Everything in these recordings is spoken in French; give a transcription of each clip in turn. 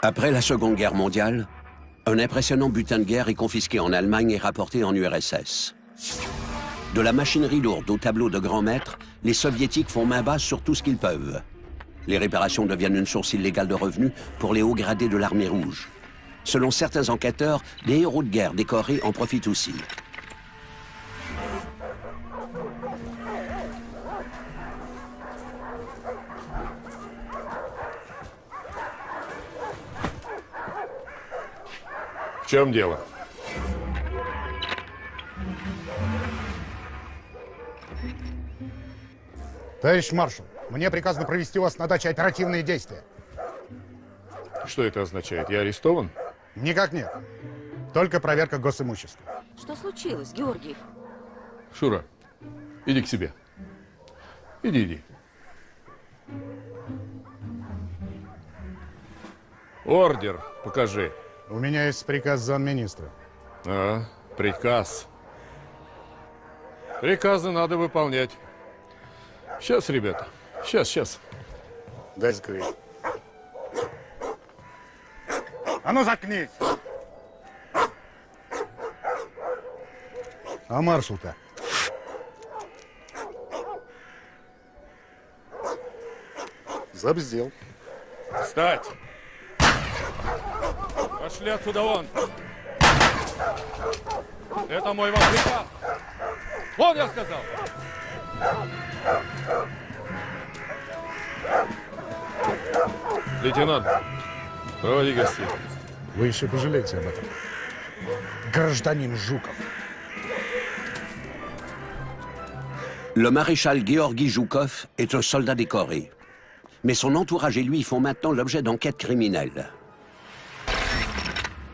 Après la Seconde Guerre mondiale, un impressionnant butin de guerre est confisqué en Allemagne et rapporté en URSS. De la machinerie lourde au tableau de grands maîtres, les Soviétiques font main basse sur tout ce qu'ils peuvent. Les réparations deviennent une source illégale de revenus pour les hauts gradés de l'armée rouge. Selon certains enquêteurs, des héros de guerre décorés en profitent aussi. В чем дело? Товарищ маршал, мне приказано провести у вас на даче оперативные действия. Что это означает? Я арестован? Никак нет. Только проверка госимущества. Что случилось, Георгий? Шура, иди к себе. Иди. Ордер покажи. У меня есть приказ замминистра. А, приказ. Приказы надо выполнять. Сейчас, ребята. Сейчас. Дай закрыть. А ну заткнись! А маршал-то? Забздел. Встать! Пошли отсюда вон! Это мой вам приказ! Вон, я сказал! Лейтенант, проводи гостей. Вы еще пожалеете об этом. Гражданин Жуков. Le maréchal Georgi Zhukov est un soldat décoré. Mais son entourage et lui font maintenant l'objet d'enquêtes criminelles.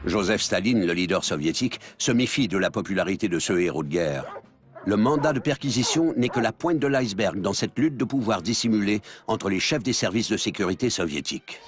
Joseph Staline, le leader soviétique, se méfie de la popularité de ce héros de guerre. Le mandat de perquisition n'est que la pointe de l'iceberg dans cette lutte de pouvoir dissimulée entre les chefs des services de sécurité soviétiques.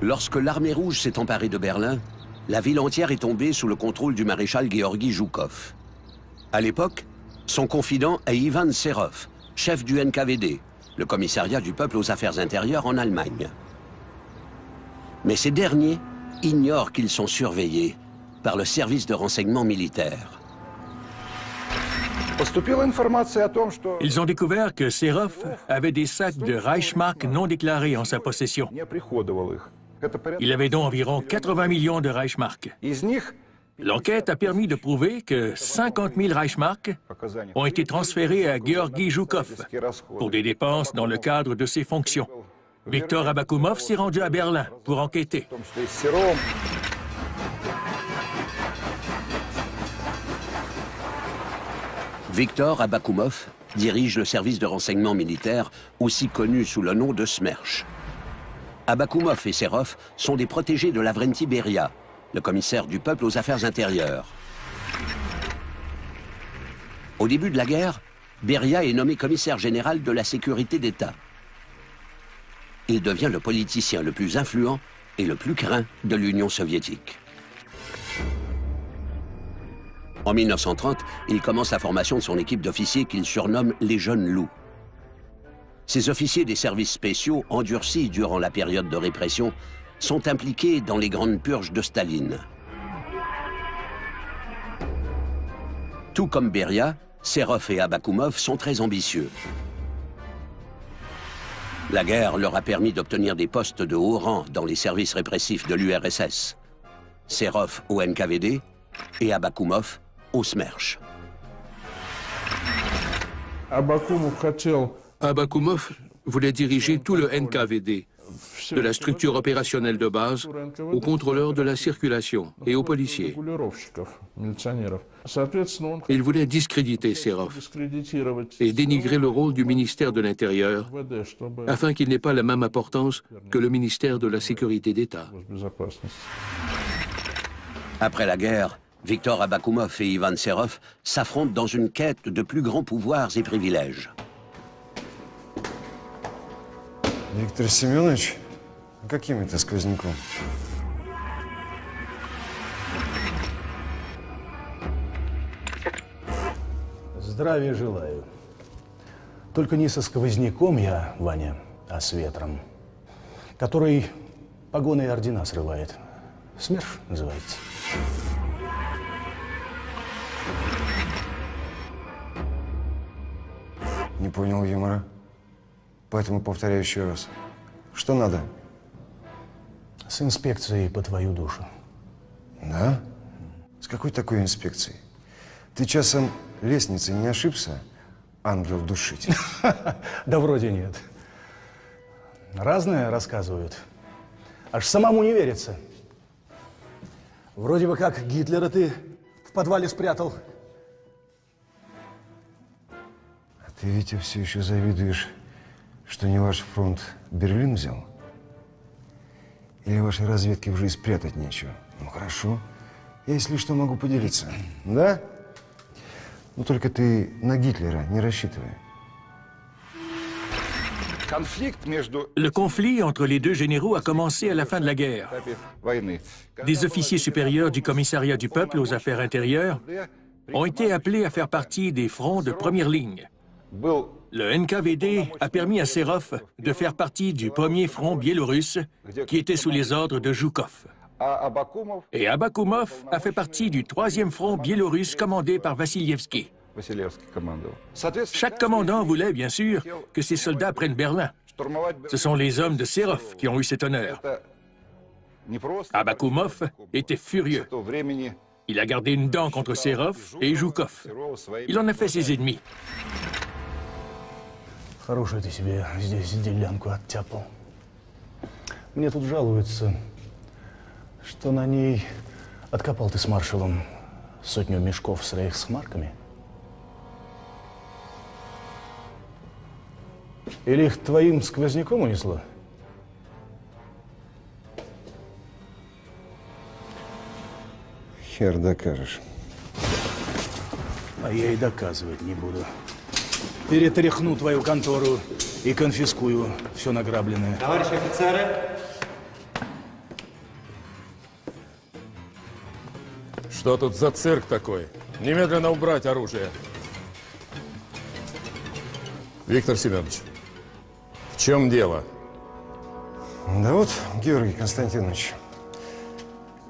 Lorsque l'armée rouge s'est emparée de Berlin, la ville entière est tombée sous le contrôle du maréchal Georgi Zhukov. À l'époque, son confident est Ivan Serov, chef du NKVD, le commissariat du peuple aux affaires intérieures en Allemagne. Mais ces derniers ignorent qu'ils sont surveillés par le service de renseignement militaire. Ils ont découvert que Serov avait des sacs de Reichsmark non déclarés en sa possession. Il avait donc environ 80 millions de Reichsmark. L'enquête a permis de prouver que 50 000 Reichsmark ont été transférés à Georgi Zhukov pour des dépenses dans le cadre de ses fonctions. Viktor Abakoumov s'est rendu à Berlin pour enquêter. Viktor Abakoumov dirige le service de renseignement militaire, aussi connu sous le nom de SMERSH. Abakoumov et Serov sont des protégés de Lavrenti Beria, le commissaire du peuple aux affaires intérieures. Au début de la guerre, Beria est nommé commissaire général de la sécurité d'État. Il devient le politicien le plus influent et le plus craint de l'Union soviétique. En 1930, il commence la formation de son équipe d'officiers qu'il surnomme les Jeunes Loups. Ces officiers des services spéciaux, endurcis durant la période de répression, sont impliqués dans les grandes purges de Staline. Tout comme Beria, Serov et Abakoumov sont très ambitieux. La guerre leur a permis d'obtenir des postes de haut rang dans les services répressifs de l'URSS. Serov au NKVD et Abakoumov au SMERSH. Abakoumov voulait diriger tout le NKVD, de la structure opérationnelle de base aux contrôleurs de la circulation et aux policiers. Il voulait discréditer Serov et dénigrer le rôle du ministère de l'Intérieur afin qu'il n'ait pas la même importance que le ministère de la Sécurité d'État. Après la guerre, Viktor Abakoumov et Ivan Serov s'affrontent dans une quête de plus grands pouvoirs et privilèges. Виктор Семенович, каким это сквозняком? Здравия желаю. Только не со сквозняком я, Ваня, а с ветром, который погоны и ордена срывает. СМЕРШ называется. Не понял юмора. Поэтому повторяю еще раз. Что надо? С инспекцией по твою душу. Да? С какой такой инспекцией? Ты часом лестницей не ошибся, ангел душить? Да вроде нет. Разное рассказывают. Аж самому не верится. Вроде бы как Гитлера ты в подвале спрятал. А ты, Витя, все еще завидуешь, что не ваш фронт Берлин взял? Или вашей разведке уже и спрятать нечего? Ну, хорошо. Я, если что, могу поделиться. Да? Но только ты на Гитлера не рассчитывай. Le conflit entre les deux généraux a commencé à la fin de la guerre. Des officiers supérieurs du commissariat du peuple aux affaires intérieures ont été appelés à faire partie des fronts de première ligne. Le NKVD a permis à Serov de faire partie du premier front biélorusse qui était sous les ordres de Zhukov. Et Abakoumov a fait partie du troisième front biélorusse commandé par Vassilievski. Chaque commandant voulait, bien sûr, que ses soldats prennent Berlin. Ce sont les hommes de Serov qui ont eu cet honneur. Abakoumov était furieux. Il a gardé une dent contre Serov et Zhukov. Il en a fait ses ennemis. Хорошую ты себе здесь делянку оттяпал. Мне тут жалуются, что на ней откопал ты с маршалом 100 мешков с рейхсмарками. Или их твоим сквозняком унесло? Хер докажешь. А я и доказывать не буду. Перетряхну твою контору и конфискую все награбленное. Товарищи офицеры! Что тут за цирк такой? Немедленно убрать оружие. Виктор Семенович, в чем дело? Да вот, Георгий Константинович,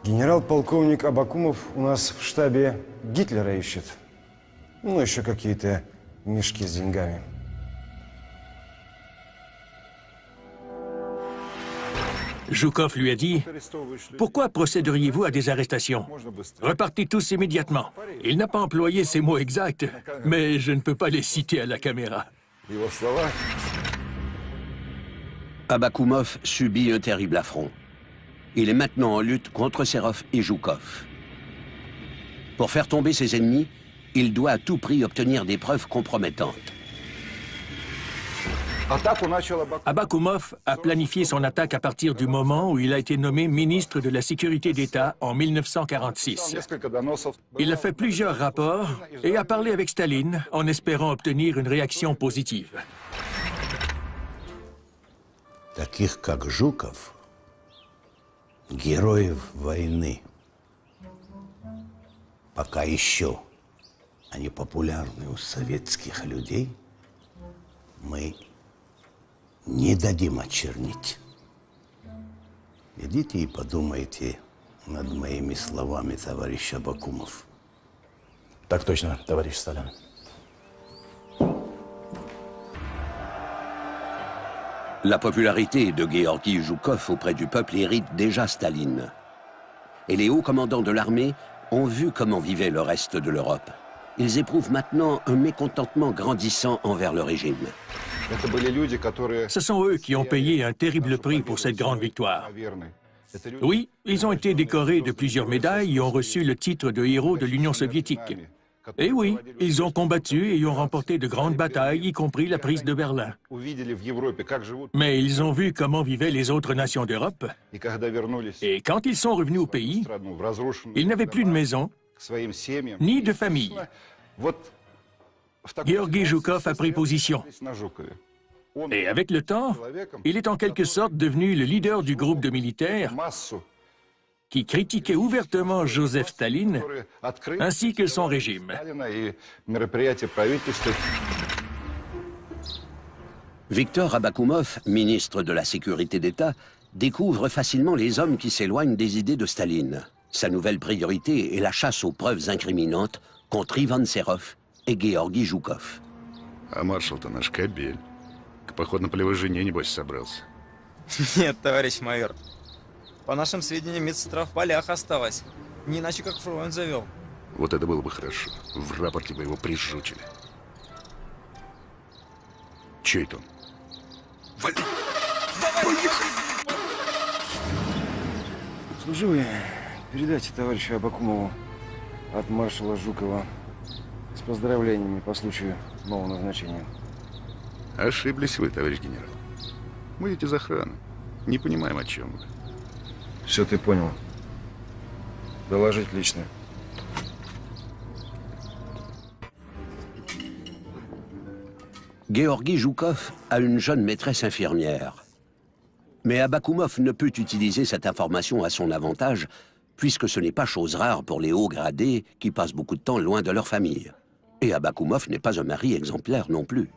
генерал-полковник Абакумов у нас в штабе Гитлера ищет. Ну, еще какие-то мешки с деньгами. Zhukov lui a dit « Pourquoi procéderiez-vous à des arrestations? Repartez tous immédiatement. » Il n'a pas employé ces mots exacts, mais je ne peux pas les citer à la caméra. Abakoumov subit un terrible affront. Il est maintenant en lutte contre Serov et Zhukov. Pour faire tomber ses ennemis, il doit à tout prix obtenir des preuves compromettantes. Abakoumov a planifié son attaque à partir du moment où il a été nommé ministre de la Sécurité d'État en 1946. Il a fait plusieurs rapports et a parlé avec Staline en espérant obtenir une réaction positive. Таких как Жуков, героев войны, пока еще они популярны у советских людей, мы не дадим очернить. Идите и подумайте над моими словами, товарищ Абакумов. Так точно, товарищ Сталин. La popularité de Georgi Zhukov auprès du peuple hérite déjà Staline. Et les hauts commandants de l'armée ont vu comment vivait le reste de l'Europe. Ils éprouvent maintenant un mécontentement grandissant envers le régime. Ce sont eux qui ont payé un terrible prix pour cette grande victoire. Oui, ils ont été décorés de plusieurs médailles et ont reçu le titre de héros de l'Union soviétique. Et oui, ils ont combattu et ont remporté de grandes batailles, y compris la prise de Berlin. Mais ils ont vu comment vivaient les autres nations d'Europe. Et quand ils sont revenus au pays, ils n'avaient plus de maison, ni de famille. Georgi Zhukov a pris position. Et avec le temps, il est en quelque sorte devenu le leader du groupe de militaires qui critiquait ouvertement Joseph Staline ainsi que son régime. Viktor Abakoumov, ministre de la Sécurité d'État, découvre facilement les hommes qui s'éloignent des idées de Staline. Sa nouvelle priorité est la chasse aux preuves incriminantes contre Ivan Serov et Georgi Zhukov. А маршал-то наш кобель. К походно-полевой жене, небось, собрался. Нет, товарищ майор. По нашим сведениям, медсестра в полях осталась. Не иначе, как фронт завел. Вот это было бы хорошо. В рапорте бы его прижучили. Чей это он? Вали! Поехали! Служивые, передайте товарищу Абакумову от маршала Жукова с поздравлениями по случаю нового назначения. Ошиблись вы, товарищ генерал. Мы ведь из охраны. Не понимаем, о чем вы. Все ты понял. Доложить лично. Georgi Zhukov a une jeune maîtresse infirmière. Mais Abakoumov ne peut utiliser cette information à son avantage, puisque ce n'est pas chose rare pour les hauts gradés qui passent beaucoup de temps loin de leur famille. Et Abakoumov n'est pas un mari exemplaire non plus.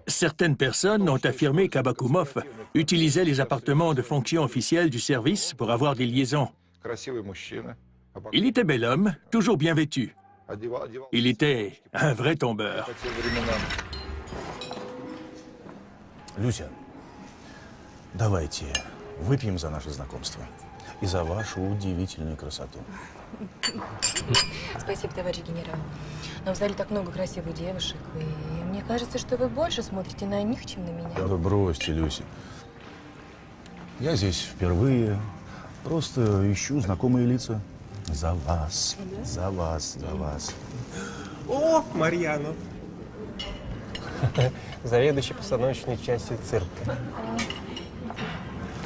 Certaines personnes ont affirmé qu'Abakoumov utilisait les appartements de fonction officielle du service pour avoir des liaisons. Il était bel homme, toujours bien vêtu. Il était un vrai tombeur. Люся, давайте выпьем за наше знакомство и за вашу удивительную красоту. Спасибо, товарищ генерал. Но в зале так много красивых девушек, и мне кажется, что вы больше смотрите на них, чем на меня. Да бросьте, Люся. Я здесь впервые. Просто ищу знакомые лица. За вас, за вас, за вас. О, Марьяну. Заведующий постановочной частью цирка.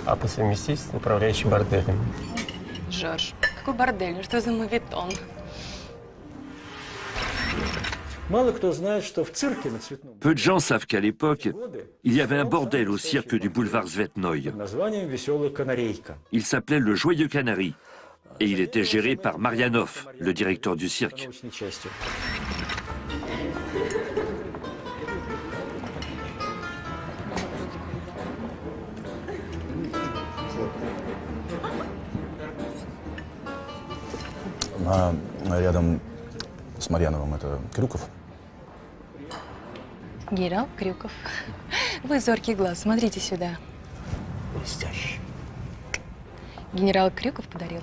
А по совместительству управляющий борделем. Жорж, какой бордель? Что за моветон? Мало кто знает, что в цирке на Цветном. Peu de gens savent qu'à l'époque, il y avait un bordel au cirque du boulevard Zvetnoï. Названием «Веселая канарейка». Il s'appelait le Joyeux Canari et il était géré par Marianov, le directeur du cirque. Рядом с Марьяновым это Крюков? Генерал Крюков. Вы зоркий глаз, смотрите сюда. Блестящий. Генерал Крюков подарил.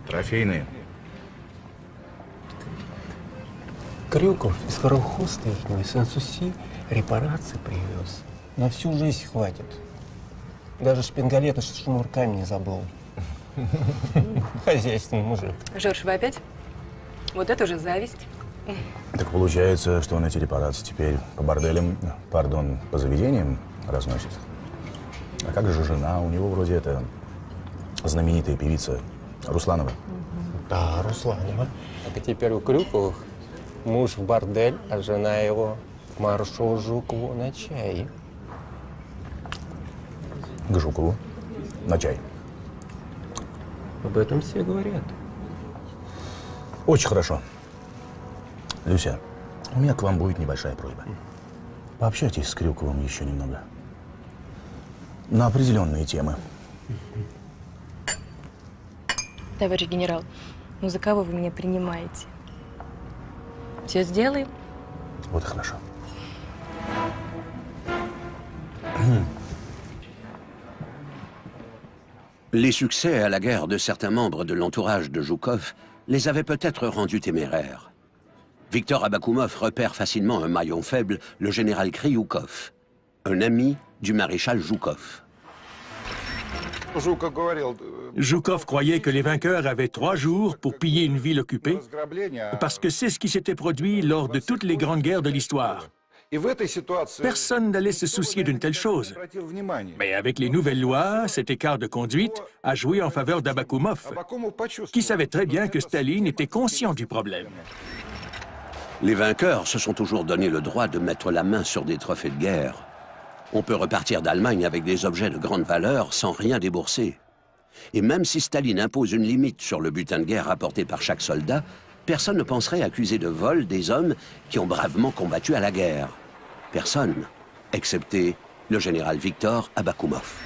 Трофейные. Крюков из Фарухоста их Сан-Суси репарации привез. На всю жизнь хватит. Даже шпингалеты с шнурками не забыл. Хозяйственный мужик. Жорж, вы опять? Вот это уже зависть. Так получается, что он эти репарации теперь по борделям, пардон, по заведениям разносит. А как же жена? У него вроде это знаменитая певица Русланова. Да, Русланова. А теперь у Крюковых муж в бордель, а жена его к маршалу Жукову на чай. К Жукову на чай. Об этом все говорят. Очень хорошо. Люся, у меня к вам будет небольшая просьба. Пообщайтесь с Крюковым еще немного. На определенные темы. Товарищ генерал, ну за кого вы меня принимаете? Все сделаем. Вот и хорошо. Les succès à la guerre de certains membres de l'entourage de Zhukov les avaient peut-être rendus téméraires. Viktor Abakoumov repère facilement un maillon faible, le général Kryukov, un ami du maréchal Zhukov. Zhukov croyait que les vainqueurs avaient 3 jours pour piller une ville occupée, parce que c'est ce qui s'était produit lors de toutes les grandes guerres de l'histoire. Personne n'allait se soucier d'une telle chose. Mais avec les nouvelles lois, cet écart de conduite a joué en faveur d'Abakoumov, qui savait très bien que Staline était conscient du problème. Les vainqueurs se sont toujours donné le droit de mettre la main sur des trophées de guerre. On peut repartir d'Allemagne avec des objets de grande valeur sans rien débourser. Et même si Staline impose une limite sur le butin de guerre apporté par chaque soldat, personne ne penserait accuser de vol des hommes qui ont bravement combattu à la guerre. Personne, excepté le général Victor Abakoumov.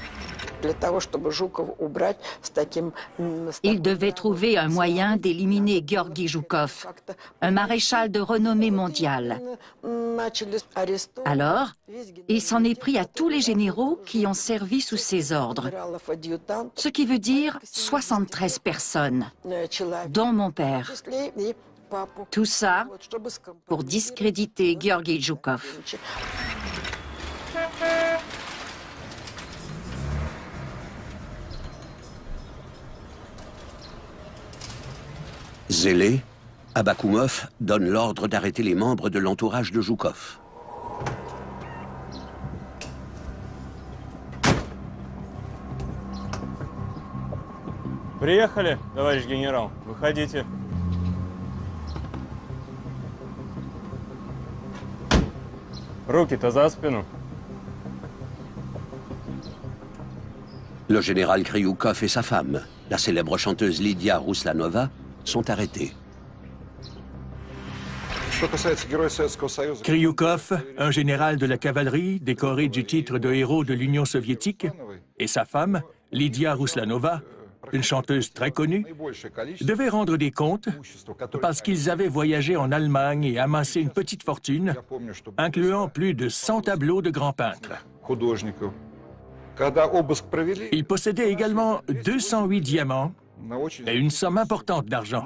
Il devait trouver un moyen d'éliminer Georgi Joukov, un maréchal de renommée mondiale. Alors, il s'en est pris à tous les généraux qui ont servi sous ses ordres, ce qui veut dire 73 personnes, dont mon père. Tout ça pour discréditer Georgi Joukov. Zélé, Abakoumov donne l'ordre d'arrêter les membres de l'entourage de Joukov. Приехали, товарищ генерал. Выходите. Руки-то за спину. Le général Kryukov et sa femme, la célèbre chanteuse Lydia Ruslanova, sont arrêtés. Kryukov, un général de la cavalerie décoré du titre de héros de l'Union soviétique, et sa femme, Lydia Ruslanova, une chanteuse très connue, devaient rendre des comptes parce qu'ils avaient voyagé en Allemagne et amassé une petite fortune, incluant plus de 100 tableaux de grands peintres. Ils possédaient également 208 diamants et une somme importante d'argent.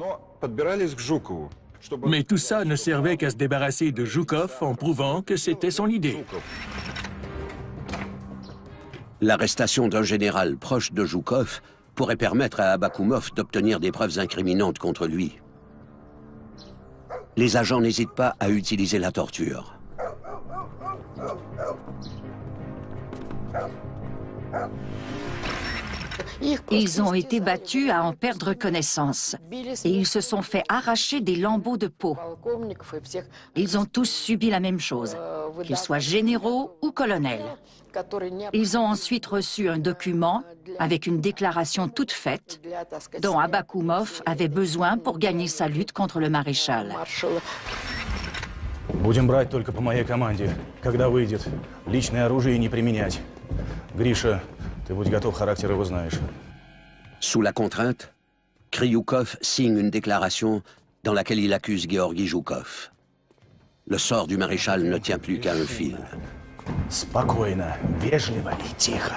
Mais tout ça ne servait qu'à se débarrasser de Joukov en prouvant que c'était son idée. L'arrestation d'un général proche de Joukov pourrait permettre à Abakoumov d'obtenir des preuves incriminantes contre lui. Les agents n'hésitent pas à utiliser la torture. Ils ont été battus à en perdre connaissance et ils se sont fait arracher des lambeaux de peau. Ils ont tous subi la même chose, qu'ils soient généraux ou colonels. Ils ont ensuite reçu un document avec une déclaration toute faite dont Abakoumov avait besoin pour gagner sa lutte contre le maréchal. Будем брать только по моей команде, когда выйдет. Личное оружие не применять. Гриша, ты будь готов, характер его знаешь. Sous la contrainte, Kryukov signe une déclaration dans laquelle il accuse Georgi Joukov. Le sort du maréchal ne tient plus qu'à un fil. Спокойно, вежливо и тихо.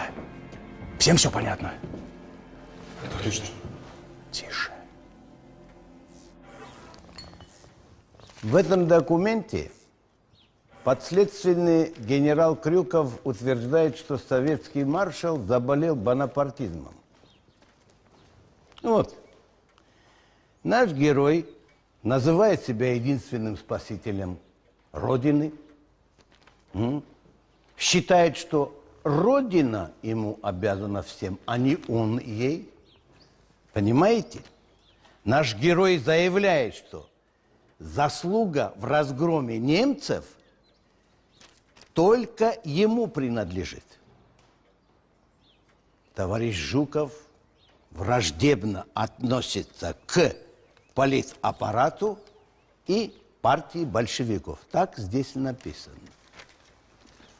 Всем все понятно? Отлично. Тише. В этом документе подследственный генерал Крюков утверждает, что советский маршал заболел бонапартизмом. Вот. Наш герой называет себя единственным спасителем Родины. Считает, что Родина ему обязана всем, а не он ей. Понимаете? Наш герой заявляет, что заслуга в разгроме немцев только ему принадлежит. Товарищ Жуков враждебно относится к политаппарату и партии большевиков. Так здесь написано.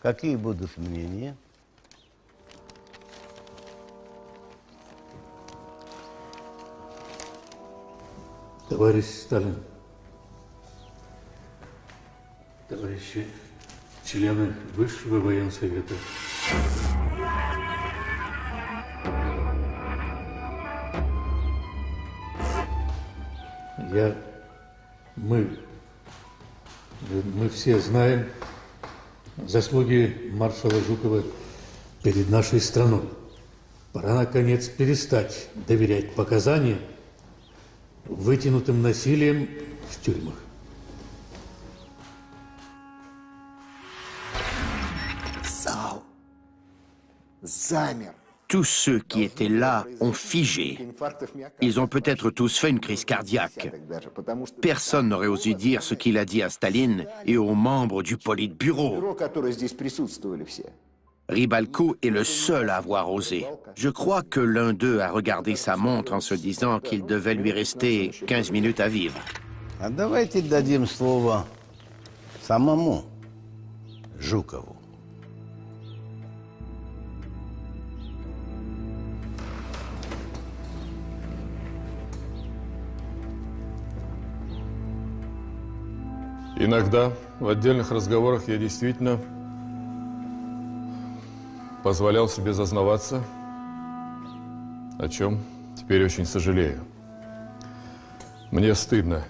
Какие будут мнения? Товарищ Сталин, товарищи члены Высшего военсовета, мы все знаем заслуги маршала Жукова перед нашей страной. Пора, наконец, перестать доверять показаниям, вытянутым насилием в тюрьмах. Tous ceux qui étaient là ont figé. Ils ont peut-être tous fait une crise cardiaque. Personne n'aurait osé dire ce qu'il a dit à Staline et aux membres du Politburo. Rybalko est le seul à avoir osé. Je crois que l'un d'eux a regardé sa montre en se disant qu'il devait lui rester 15 minutes à vivre. А давайте дадим слово самому Жукову. Иногда в отдельных разговорах я действительно позволял себе зазнаваться, о чем теперь очень сожалею. Мне стыдно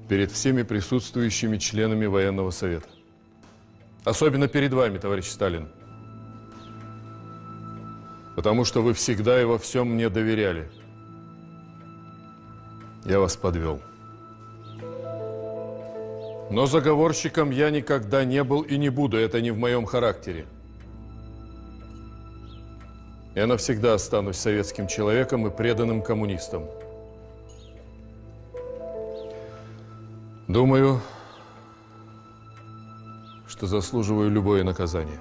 перед всеми присутствующими членами военного совета. Особенно перед вами, товарищ Сталин. Потому что вы всегда и во всем мне доверяли. Я вас подвел. Но заговорщиком я никогда не был и не буду. Это не в моем характере. Я навсегда останусь советским человеком и преданным коммунистом. Думаю, что заслуживаю любое наказание.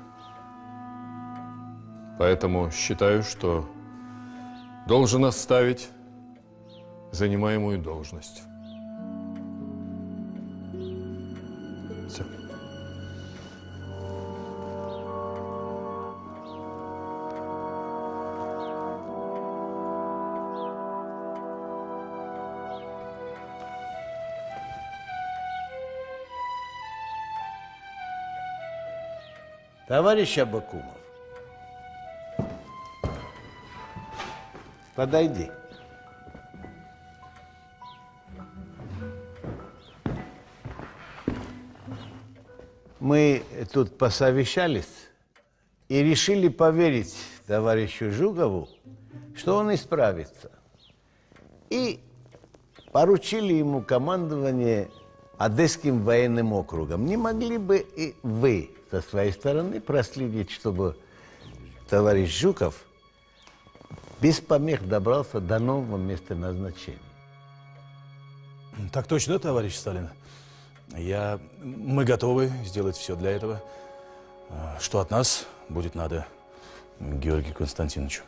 Поэтому считаю, что должен оставить занимаемую должность. Все. Товарищ Абакумов, подойди. Мы тут посовещались и решили поверить товарищу Жукову, что он исправится. И поручили ему командование Одесским военным округом. Не могли бы и вы со своей стороны проследить, чтобы товарищ Жуков без помех добрался до нового места назначения? Так точно, товарищ Сталин. Мы готовы сделать все для этого. Что от нас будет надо Георгию Константиновичу.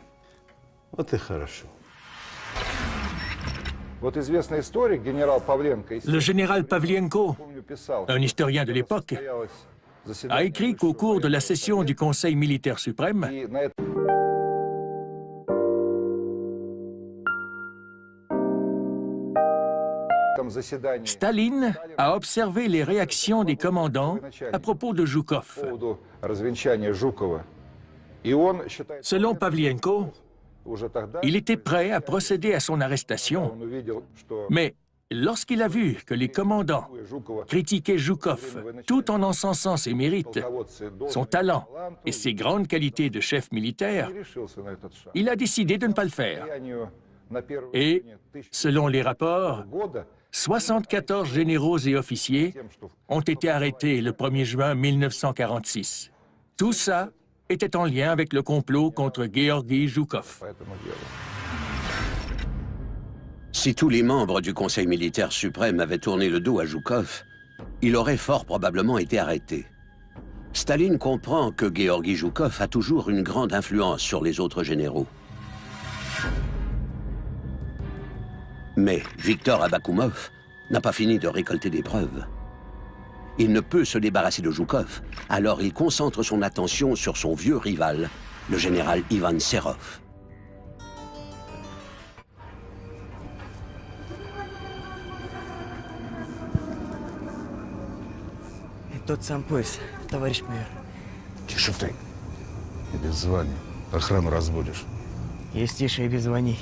Вот и хорошо. Вот известный историк, генерал Павленко... Le général Pavlienko, un historien de l'époque, a écrit qu'au cours de la session du Conseil militaire suprême, Staline a observé les réactions des commandants à propos de Zhukov. Selon Pavlienko, il était prêt à procéder à son arrestation, mais lorsqu'il a vu que les commandants critiquaient Zhukov tout en encensant ses mérites, son talent et ses grandes qualités de chef militaire, il a décidé de ne pas le faire. Et, selon les rapports, 74 généraux et officiers ont été arrêtés le 1er juin 1946. Tout ça était en lien avec le complot contre Georgi Zhukov. Si tous les membres du Conseil militaire suprême avaient tourné le dos à Zhukov, il aurait fort probablement été arrêté. Staline comprend que Georgi Zhukov a toujours une grande influence sur les autres généraux. Mais Viktor Abakoumov n'a pas fini de récolter des preuves. Il ne peut se débarrasser de Zhukov, alors il concentre son attention sur son vieux rival, le général Ivan Serov. Тот сам пояс, товарищ майор. Тише ты. И без звания. Охрану разбудишь. Есть тише и без званий.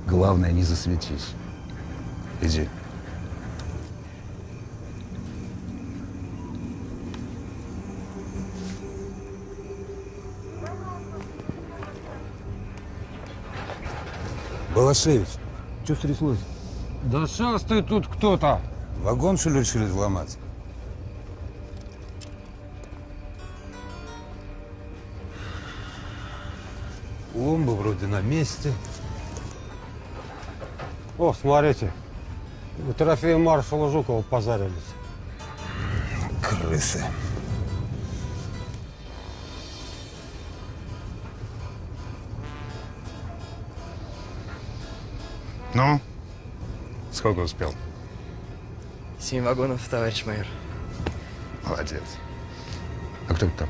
Главное, не засветись. Иди. Балашевич. Что стряслось? Да шастает тут кто-то. Вагон, что ли, решили взломать? Клумба вроде на месте. О, смотрите. У трофея маршала Жукова позарились. Крысы. Ну, сколько успел? 7 вагонов, товарищ майор. Молодец. А кто это там?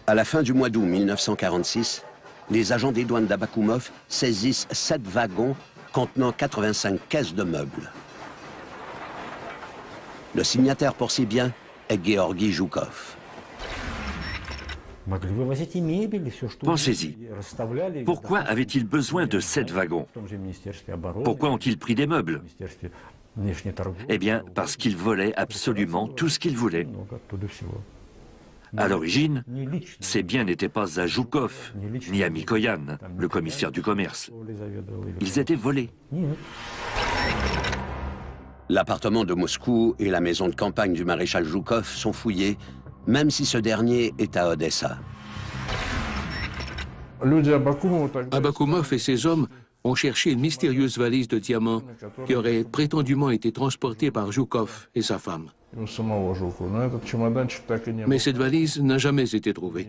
À la fin du mois d'août 1946, les agents des douanes d'Abakoumov saisissent 7 wagons contenant 85 caisses de meubles. Le signataire pour ces biens est Georgi Joukov. Pensez-y. Pourquoi avaient-ils besoin de 7 wagons? Pourquoi ont-ils pris des meubles? Eh bien, parce qu'ils volaient absolument tout ce qu'ils voulaient. À l'origine, ces biens n'étaient pas à Joukov, ni à Mikoyan, le commissaire du commerce. Ils étaient volés. L'appartement de Moscou et la maison de campagne du maréchal Joukov sont fouillés, même si ce dernier est à Odessa. Abakoumov et ses hommes ont cherché une mystérieuse valise de diamants qui aurait prétendument été transportée par Joukov et sa femme. Mais cette valise n'a jamais été trouvée.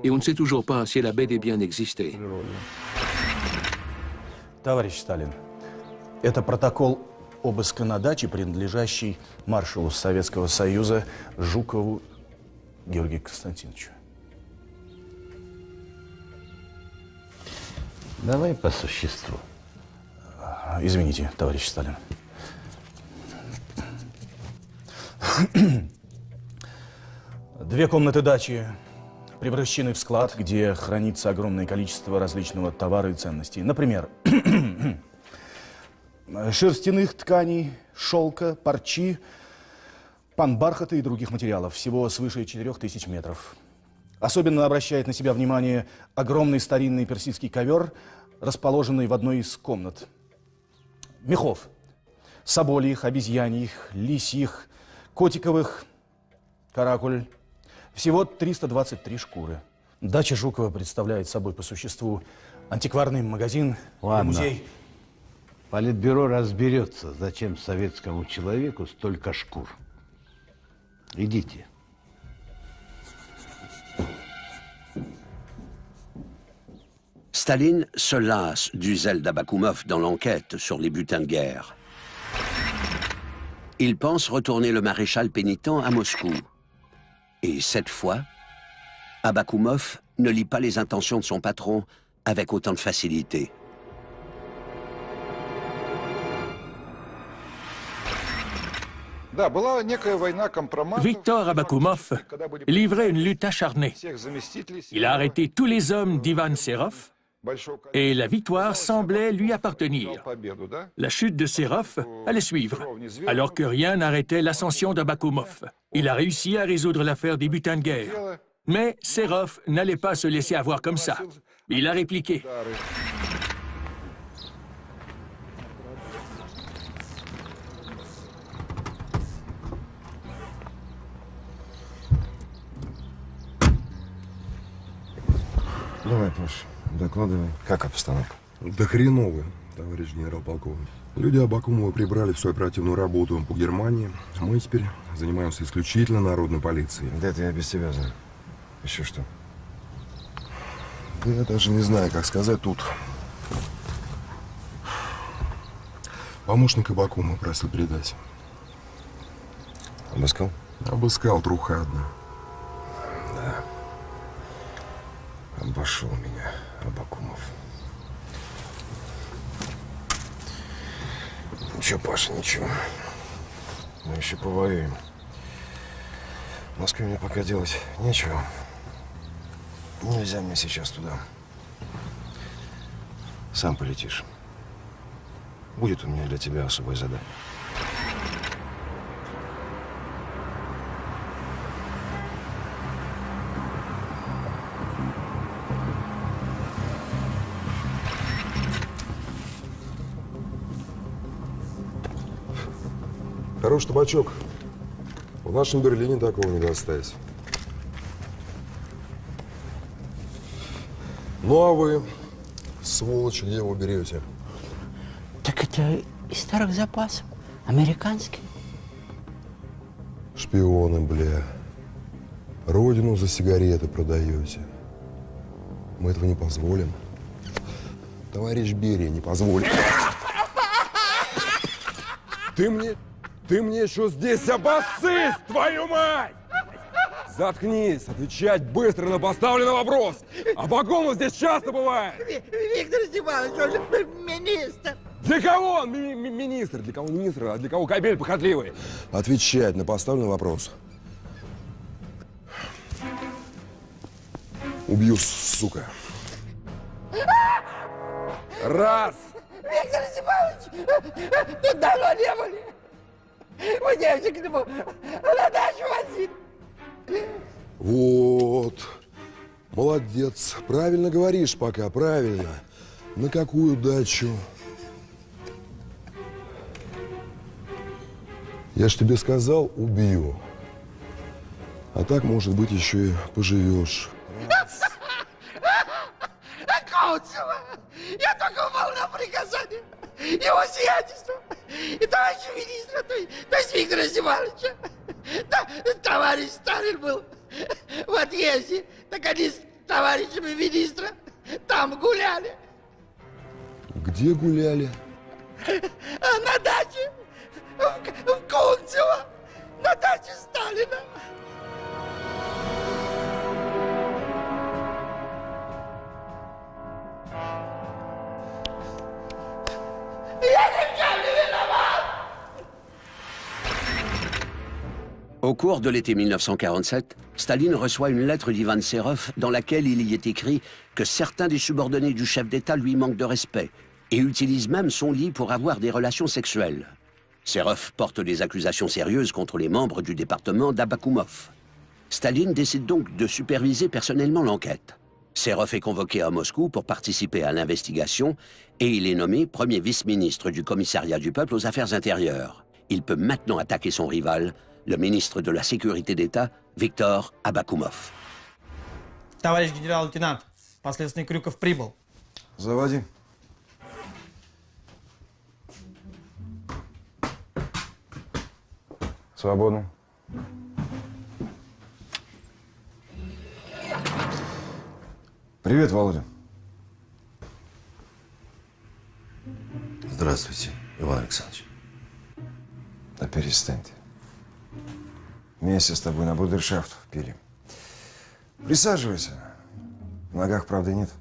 Et on ne sait toujours pas si elle a bel et bien existé. Товарищ Сталин, это протокол обыска на даче, принадлежащий маршалу Советского Союза Жукову Георгию Константиновичу. Давай по существу. Извините, товарищ Сталин. Две комнаты дачи превращены в склад, где хранится огромное количество различного товара и ценностей. Например, шерстяных тканей, шелка, парчи, панбархата и других материалов. Всего свыше 4000 метров. Особенно обращает на себя внимание огромный старинный персидский ковер, расположенный в одной из комнат. Мехов. Собольих, обезьяньих, лисьих, котиковых, каракуль. Всего 323 шкуры. Дача Жукова представляет собой по существу антикварный магазин и музей. Политбюро разберется, зачем советскому человеку столько шкур. Идите. Staline se lasse du zèle d'Abakoumov dans l'enquête sur les butins de guerre. Il pense retourner le maréchal pénitent à Moscou. Et cette fois, Abakoumov ne lit pas les intentions de son patron avec autant de facilité. Victor Abakoumov livrait une lutte acharnée. Il a arrêté tous les hommes d'Ivan Serov et la victoire semblait lui appartenir. La chute de Serov allait suivre, alors que rien n'arrêtait l'ascension d'Abakoumov. Il a réussi à résoudre l'affaire des butins de guerre. Mais Serov n'allait pas se laisser avoir comme ça. Il a répliqué. Давай, Паш, докладывай. Как обстановка? Да хреново, товарищ генерал-полковник. Люди Абакумова прибрали всю оперативную работу по Германии. Мы теперь занимаемся исключительно народной полицией. Да это я без тебя знаю. Еще что? Да я даже не знаю, как сказать тут. Помощник Абакумова просил передать. Обыскал? Обыскал, труха одна. Да. Обошел меня Абакумов. Ничего, Паша, ничего. Мы еще повоюем. В Москве мне пока делать нечего. Нельзя мне сейчас туда. Сам полетишь. Будет у меня для тебя особое задание. Хорош табачок. В нашем Берлине такого не достать. Ну а вы, сволочи, где его берете? Так это из старых запасов. Американский. Шпионы, бля. Родину за сигареты продаете. Мы этого не позволим. Товарищ Берия, не позволим. Ты мне что здесь обоссысь, твою мать! Заткнись, отвечать быстро на поставленный вопрос. Абакумов здесь часто бывает. Виктор Степанович, он же министр. Для кого он министр? Для кого министр, а для кого кобель похотливый? Отвечать на поставленный вопрос. Убью, сука. Раз. Виктор Степанович, тут давно не были. Мы девочек к нему на дачу возили. Вот. Молодец. Правильно говоришь пока, правильно. На какую дачу? Я ж тебе сказал, убью. А так, может быть, еще и поживешь. Коутцева! Я только выполнял приказание его сиятельства и товарища министра, то есть Виктора Степановича. Да, товарищ Сталин был в отъезде, так они с товарищами министра там гуляли. Где гуляли? На даче в Коутцево, на даче Сталина. Au cours de l'été 1947, Staline reçoit une lettre d'Ivan Serov dans laquelle il y est écrit que certains des subordonnés du chef d'État lui manquent de respect et utilisent même son lit pour avoir des relations sexuelles. Serov porte des accusations sérieuses contre les membres du département d'Abakoumov. Staline décide donc de superviser personnellement l'enquête. Serov est convoqué à Moscou pour participer à l'investigation et il est nommé premier vice-ministre du commissariat du peuple aux affaires intérieures. Il peut maintenant attaquer son rival, le ministre de la Sécurité d'État, Viktor Abakoumov. Товарищ генерал-лейтенант, последственный Крюков прибыл. Заводи. Свободно. Привет, Володя. Здравствуйте, Иван Александрович. Да перестань ты. Вместе с тобой на брудершафт пили. Присаживайся. В ногах правды нет.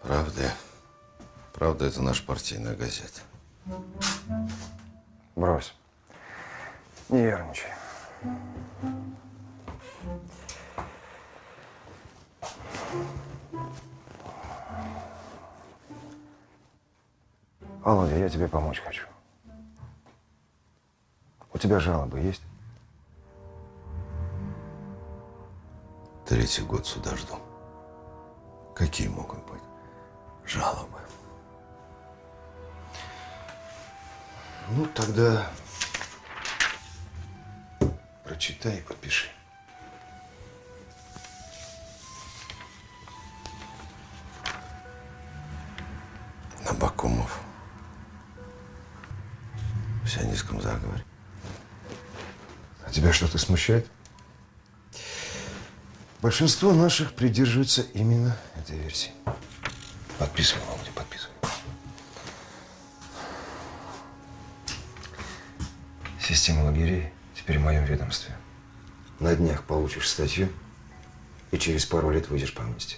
Правда? Правда, это наша партийная газета. Брось. Не ерничай. Володя, я тебе помочь хочу. У тебя жалобы есть? 3-й год суда жду. Какие могут быть жалобы? Ну, тогда прочитай и подпиши. Абакумов. В сионистском заговоре. А тебя что-то смущает? Большинство наших придерживаются именно этой версии. Подписывай, Володя, подписывай. Система лагерей теперь в моем ведомстве. На днях получишь статью и через пару лет выйдешь по амнистии.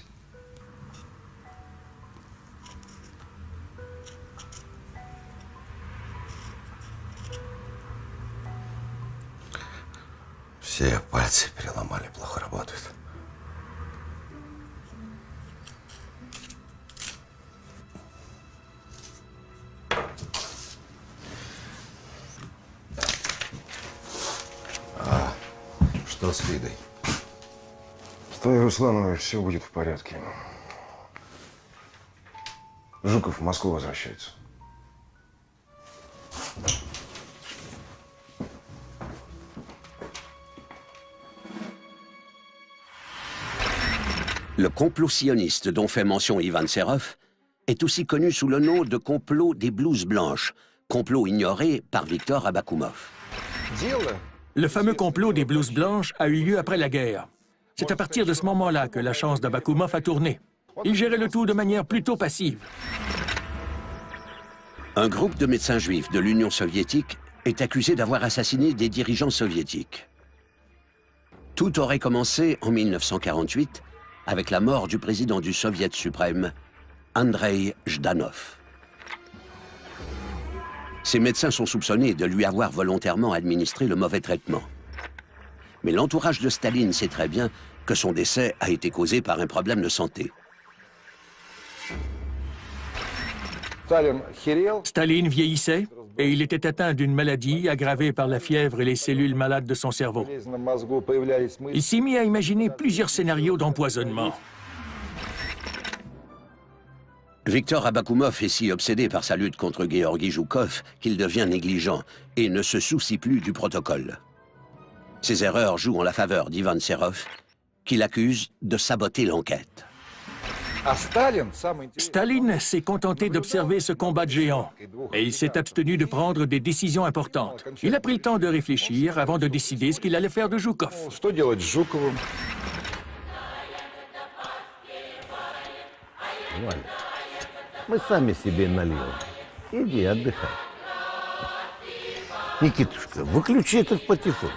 Все пальцы переломали, плохо работают. А что с Лидой? С той Руслановой все будет в порядке. Жуков в Москву возвращается. Le complot sioniste dont fait mention Ivan Serov est aussi connu sous le nom de complot des blouses blanches, complot ignoré par Viktor Abakoumov. Le fameux complot des blouses blanches a eu lieu après la guerre. C'est à partir de ce moment-là que la chance d'Abakoumov a tourné. Il gérait le tout de manière plutôt passive. Un groupe de médecins juifs de l'Union soviétique est accusé d'avoir assassiné des dirigeants soviétiques. Tout aurait commencé en 1948 avec la mort du président du Soviet suprême, Andrei Zhdanov. Ces médecins sont soupçonnés de lui avoir volontairement administré le mauvais traitement. Mais l'entourage de Staline sait très bien que son décès a été causé par un problème de santé. Staline vieillissait et il était atteint d'une maladie aggravée par la fièvre et les cellules malades de son cerveau. Il s'est mis à imaginer plusieurs scénarios d'empoisonnement. Viktor Abakoumov est si obsédé par sa lutte contre Georgi Zhukov qu'il devient négligent et ne se soucie plus du protocole. Ses erreurs jouent en la faveur d'Ivan Serov, qu'il accuse de saboter l'enquête. Staline s'est contenté d'observer ce combat de géants et il s'est abstenu de prendre des décisions importantes. Il a pris le temps de réfléchir avant de décider ce qu'il allait faire de Zhukov. Мы сами себе нальем. Иди, отдыхай. Никитушка, выключи этот патефон.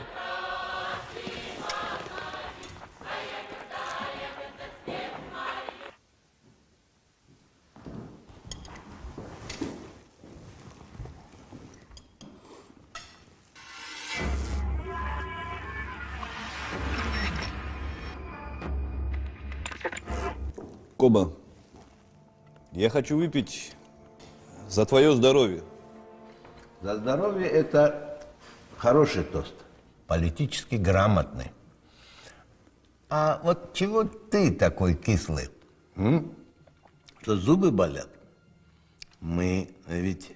Коба, я хочу выпить за твое здоровье. За здоровье — это хороший тост, политически грамотный. А вот чего ты такой кислый? Что зубы болят? Мы ведь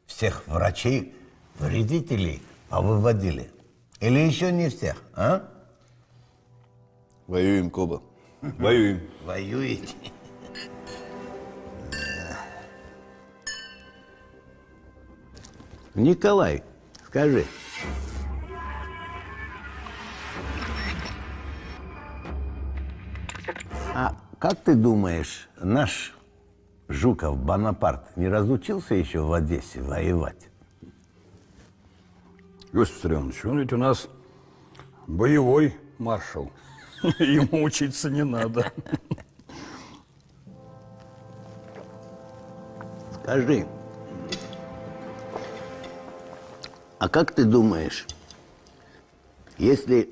всех врачей, вредителей повыводили. Или еще не всех, а? Воюем, Коба. Воюем. Воюете? Николай, скажи. А как ты думаешь, наш Жуков Бонапарт не разучился еще в Одессе воевать? Иосиф Виссарионович, он ведь у нас боевой маршал. Ему учиться не надо. Скажи, а как ты думаешь, если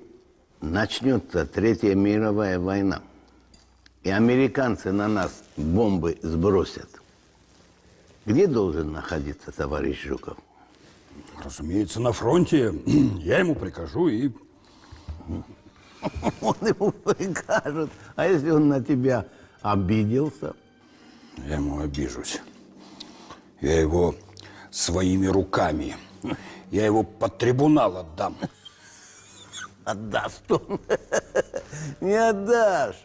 начнется Третья мировая война, и американцы на нас бомбы сбросят, где должен находиться товарищ Жуков? Разумеется, на фронте. Я ему прикажу и... Он ему прикажет. А если он на тебя обиделся? Я ему обижусь. Я его своими руками. Я его под трибунал отдам. Отдаст он. Не отдашь.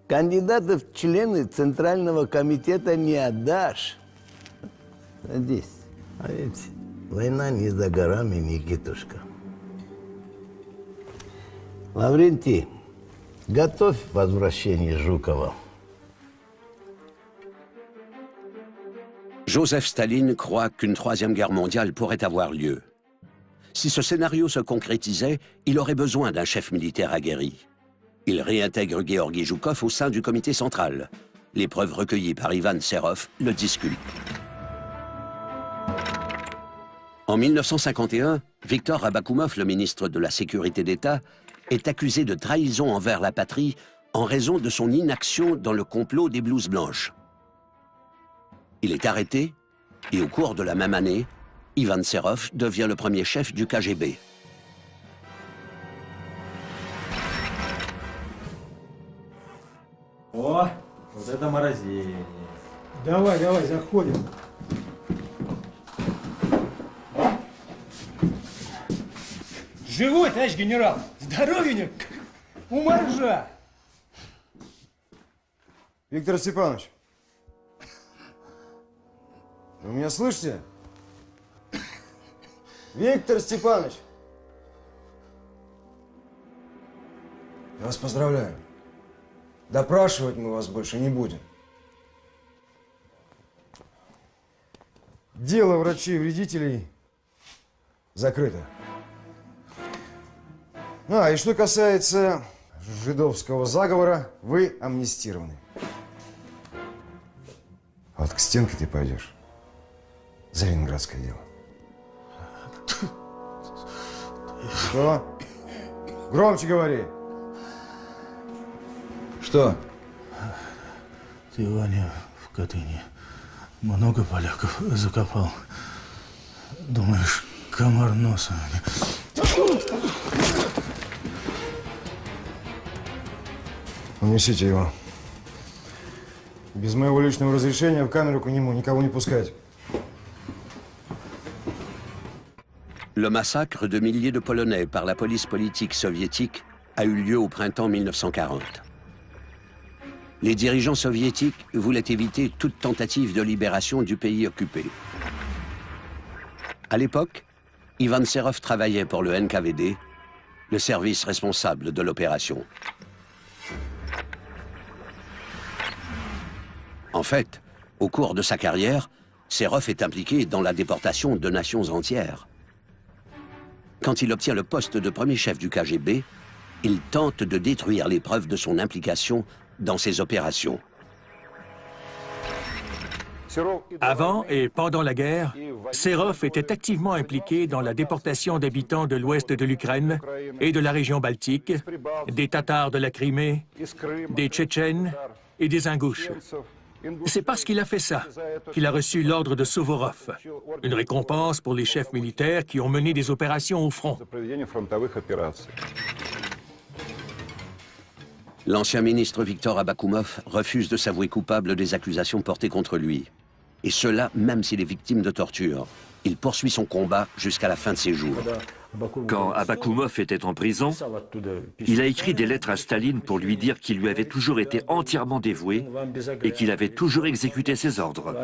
Кандидатов в члены Центрального комитета не отдашь. Садись. А ведь война не за горами, Никитушка. Лаврентий, готовь возвращение Жукова. Joseph Staline croit qu'une troisième guerre mondiale pourrait avoir lieu. Si ce scénario se concrétisait, il aurait besoin d'un chef militaire aguerri. Il réintègre Georgi Zhukov au sein du comité central. Les preuves recueillies par Ivan Serov le disculpent. En 1951, Viktor Abakoumov, le ministre de la Sécurité d'État, est accusé de trahison envers la patrie en raison de son inaction dans le complot des blouses blanches. Il est arrêté et au cours de la même année, Ivan Serov devient le premier chef du KGB. О, вот это морозение. Давай, давай, заходим. Живой, товарищ генерал! Здоровье у моржа! Виктор Степанович, вы меня слышите? Виктор Степанович! Я вас поздравляю. Допрашивать мы вас больше не будем. Дело врачей-вредителей закрыто. И что касается жидовского заговора, вы амнистированы. Вот к стенке ты пойдешь за ленинградское дело. Что? Громче говори. Что? Ты, Ваня, в Катыни много поляков закопал. Думаешь, комар носа? Унесите его. Без моего личного разрешения в камеру к нему никого не пускать. Le massacre de milliers de Polonais par la police politique soviétique a eu lieu au printemps 1940. Les dirigeants soviétiques voulaient éviter toute tentative de libération du pays occupé. À l'époque, Ivan Serov travaillait pour le NKVD, le service responsable de l'opération. En fait, au cours de sa carrière, Serov est impliqué dans la déportation de nations entières. Quand il obtient le poste de premier chef du KGB, il tente de détruire les preuves de son implication dans ces opérations. Avant et pendant la guerre, Serov était activement impliqué dans la déportation d'habitants de l'ouest de l'Ukraine et de la région baltique, des Tatars de la Crimée, des Tchétchènes et des Ingouches. C'est parce qu'il a fait ça qu'il a reçu l'ordre de Suvorov, une récompense pour les chefs militaires qui ont mené des opérations au front. L'ancien ministre Viktor Abakoumov refuse de s'avouer coupable des accusations portées contre lui. Et cela, même s'il est victime de torture. Il poursuit son combat jusqu'à la fin de ses jours. Quand Abakoumov était en prison, il a écrit des lettres à Staline pour lui dire qu'il lui avait toujours été entièrement dévoué et qu'il avait toujours exécuté ses ordres.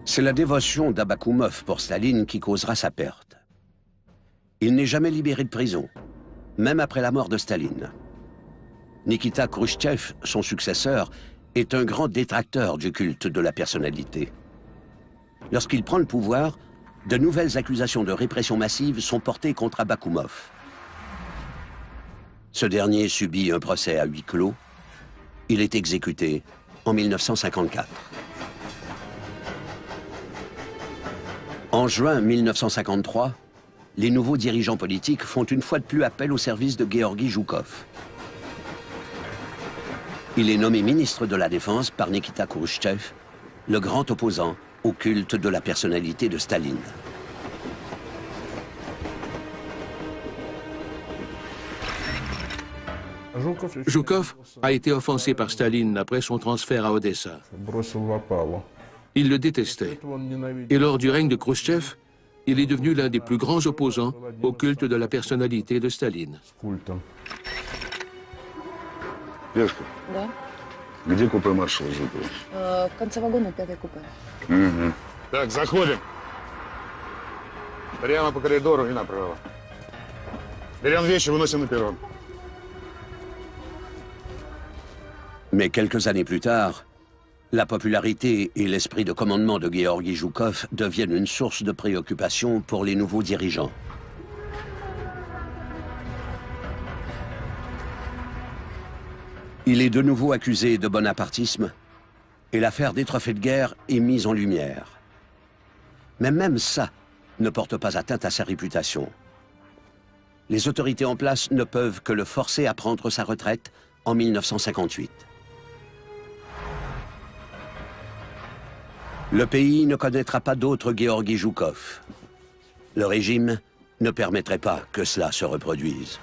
C'est la dévotion d'Abakoumov pour Staline qui causera sa perte. Il n'est jamais libéré de prison, même après la mort de Staline. Nikita Khrouchtchev, son successeur, est un grand détracteur du culte de la personnalité. Lorsqu'il prend le pouvoir, de nouvelles accusations de répression massive sont portées contre Abakoumov. Ce dernier subit un procès à huis clos. Il est exécuté en 1954. En juin 1953, les nouveaux dirigeants politiques font une fois de plus appel au service de Georgi Zhukov. Il est nommé ministre de la Défense par Nikita Khrouchtchev, le grand opposant au culte de la personnalité de Staline. Zhukov a été offensé par Staline après son transfert à Odessa. Il le détestait. Et lors du règne de Khrouchtchev, il est devenu l'un des plus grands opposants au culte de la personnalité de Staline. Лешка, Да? где купе маршала Жукова? В конце вагона 5-й купе. Угу. Так, заходим. Прямо по коридору и направо. Берем вещи, выносим на перрон. Mais quelques années plus tard, la popularité et l'esprit de commandement de Georgi Zhukov deviennent une source de préoccupation pour les nouveaux dirigeants. Il est de nouveau accusé de bonapartisme et l'affaire des trophées de guerre est mise en lumière. Mais même ça ne porte pas atteinte à sa réputation. Les autorités en place ne peuvent que le forcer à prendre sa retraite en 1958. Le pays ne connaîtra pas d'autre Georgi Zhukov. Le régime ne permettrait pas que cela se reproduise.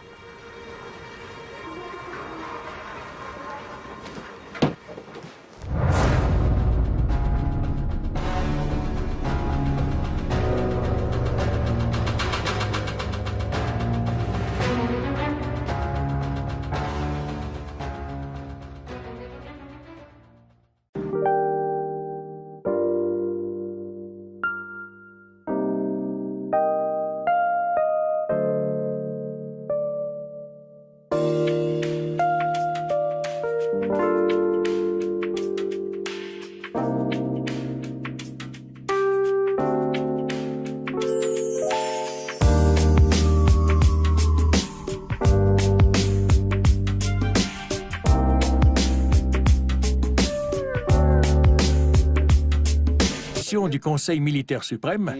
résolution du Conseil militaire suprême,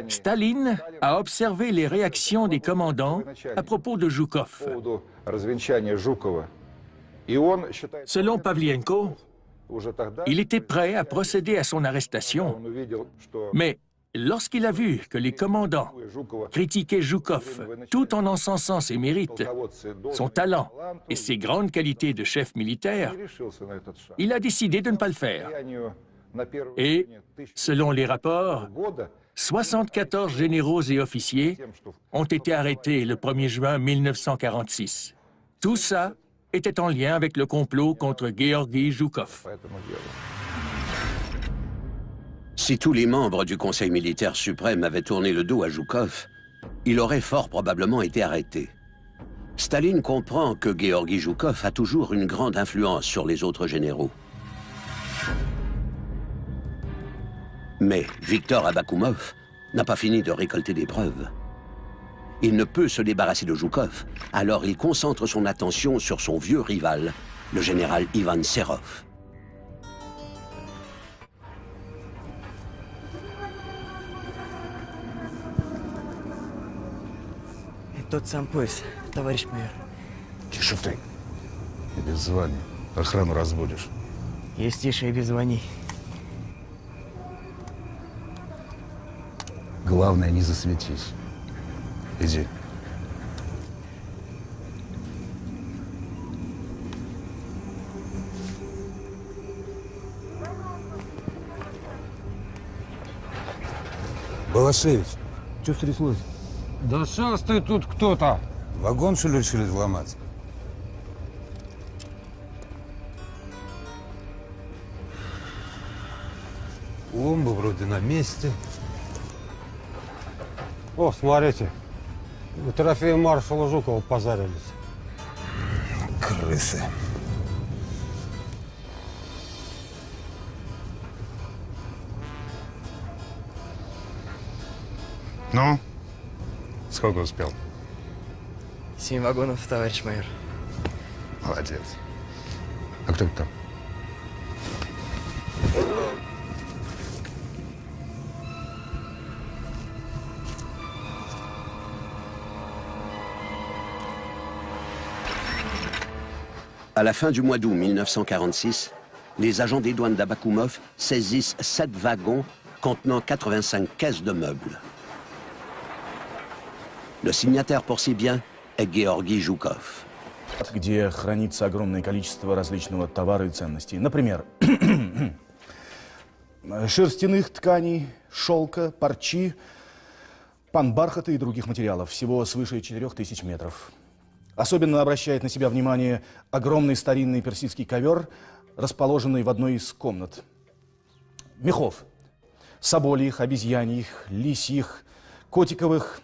Staline a observé les réactions des commandants à propos de Zhukov. Selon Pavlienko, il était prêt à procéder à son arrestation, mais lorsqu'il a vu que les commandants critiquaient Zhukov tout en encensant ses mérites, son talent et ses grandes qualités de chef militaire, il a décidé de ne pas le faire. Et, selon les rapports, 74 généraux et officiers ont été arrêtés le 1er juin 1946. Tout ça était en lien avec le complot contre Georgi Zhukov. Si tous les membres du Conseil militaire suprême avaient tourné le dos à Zhukov, il aurait fort probablement été arrêté. Staline comprend que Georgi Zhukov a toujours une grande influence sur les autres généraux. Mais Viktor Abakoumov n'a pas fini de récolter des preuves. Il ne peut se débarrasser de Zhukov, alors il concentre son attention sur son vieux rival, le général Ivan Serov. Тот сам пояс, товарищ майор. Тише ты. Без звания. Охрану разбудишь. Есть тише и без званий. Главное, не засветись. Иди. Балашевич. Что стряслось? Да шастает тут кто-то. Вагон, что ли, решили взломать? Пломба вроде на месте. О, смотрите. У трофея маршала Жукова позарились. Крысы. Ну? Сколько успел? 7 вагонов, товарищ майор. Молодец. А кто это там? À la fin du mois d'août 1946, les agents des douanes d'Abakoumov saisissent 7 wagons contenant 85 caisses de meubles. Le signataire pour ces biens est Georgi Zhukov. Где хранится огромное количество различного товара и ценностей. Например, шерстяных тканей, шелка, парчи, панбархата и других материалов. Всего свыше 4000 метров. Особенно обращает на себя внимание огромный старинный персидский ковер, расположенный в одной из комнат. Мехов. Собольих, обезьяньих, лисьих, котиковых,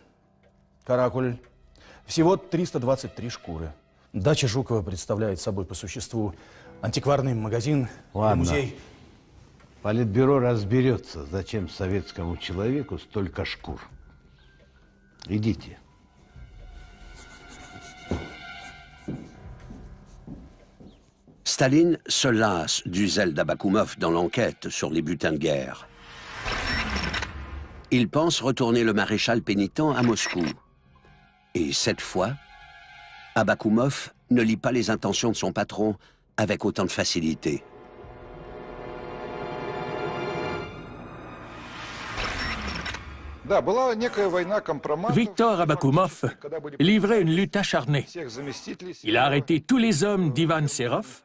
каракуль. Всего 323 шкуры. Дача Жукова представляет собой по существу антикварный магазин, музей. Политбюро разберется, зачем советскому человеку столько шкур. Идите. Staline se lasse du zèle d'Abakoumov dans l'enquête sur les butins de guerre. Il pense retourner le maréchal pénitent à Moscou. Et cette fois, Abakoumov ne lit pas les intentions de son patron avec autant de facilité. Viktor Abakoumov livrait une lutte acharnée. Il a arrêté tous les hommes d'Ivan Serov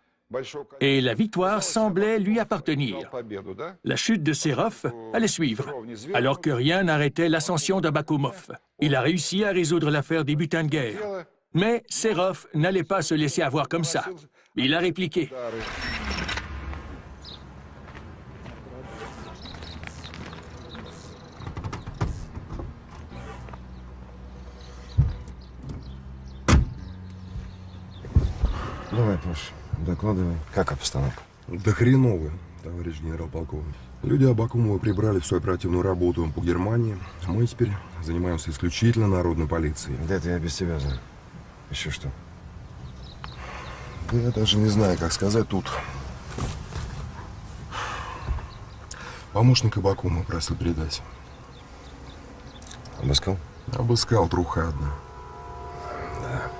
et la victoire semblait lui appartenir. La chute de Serov allait suivre, alors que rien n'arrêtait l'ascension d'Abakoumov. Il a réussi à résoudre l'affaire des butins de guerre. Mais Serov n'allait pas se laisser avoir comme ça. Il a répliqué. Давай, Паш, докладывай. Как обстановка? Да хреново, товарищ генерал-полковник. Люди Абакумова прибрали всю оперативную работу по Германии. Мы теперь занимаемся исключительно народной полицией. Да это я без тебя знаю. Еще что? Да я даже не знаю, как сказать тут. Помощник Абакума просил передать. Обыскал? Обыскал, труха одна. Да.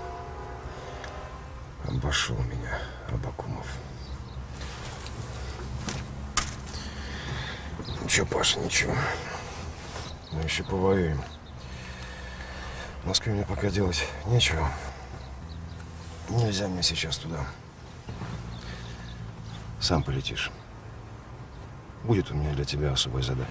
Обошел меня Абакумов. Ничего, Паша, ничего. Мы еще повоюем. В Москве мне пока делать нечего. Нельзя мне сейчас туда. Сам полетишь. Будет у меня для тебя особое задание.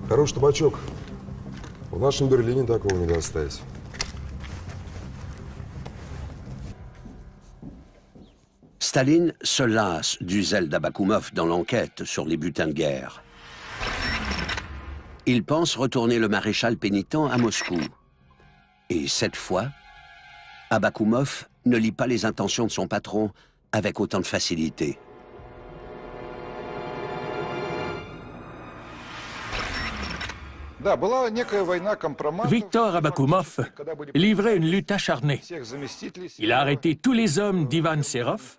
Хороший табачок. В нашем Берлине такого не достать. Staline se lasse du zèle d'Abakoumov dans l'enquête sur les butins de guerre. Il pense retourner le maréchal pénitent à Moscou. Et cette fois, Abakoumov ne lit pas les intentions de son patron avec autant de facilité. Victor Abakoumov livrait une lutte acharnée. Il a arrêté tous les hommes d'Ivan Serov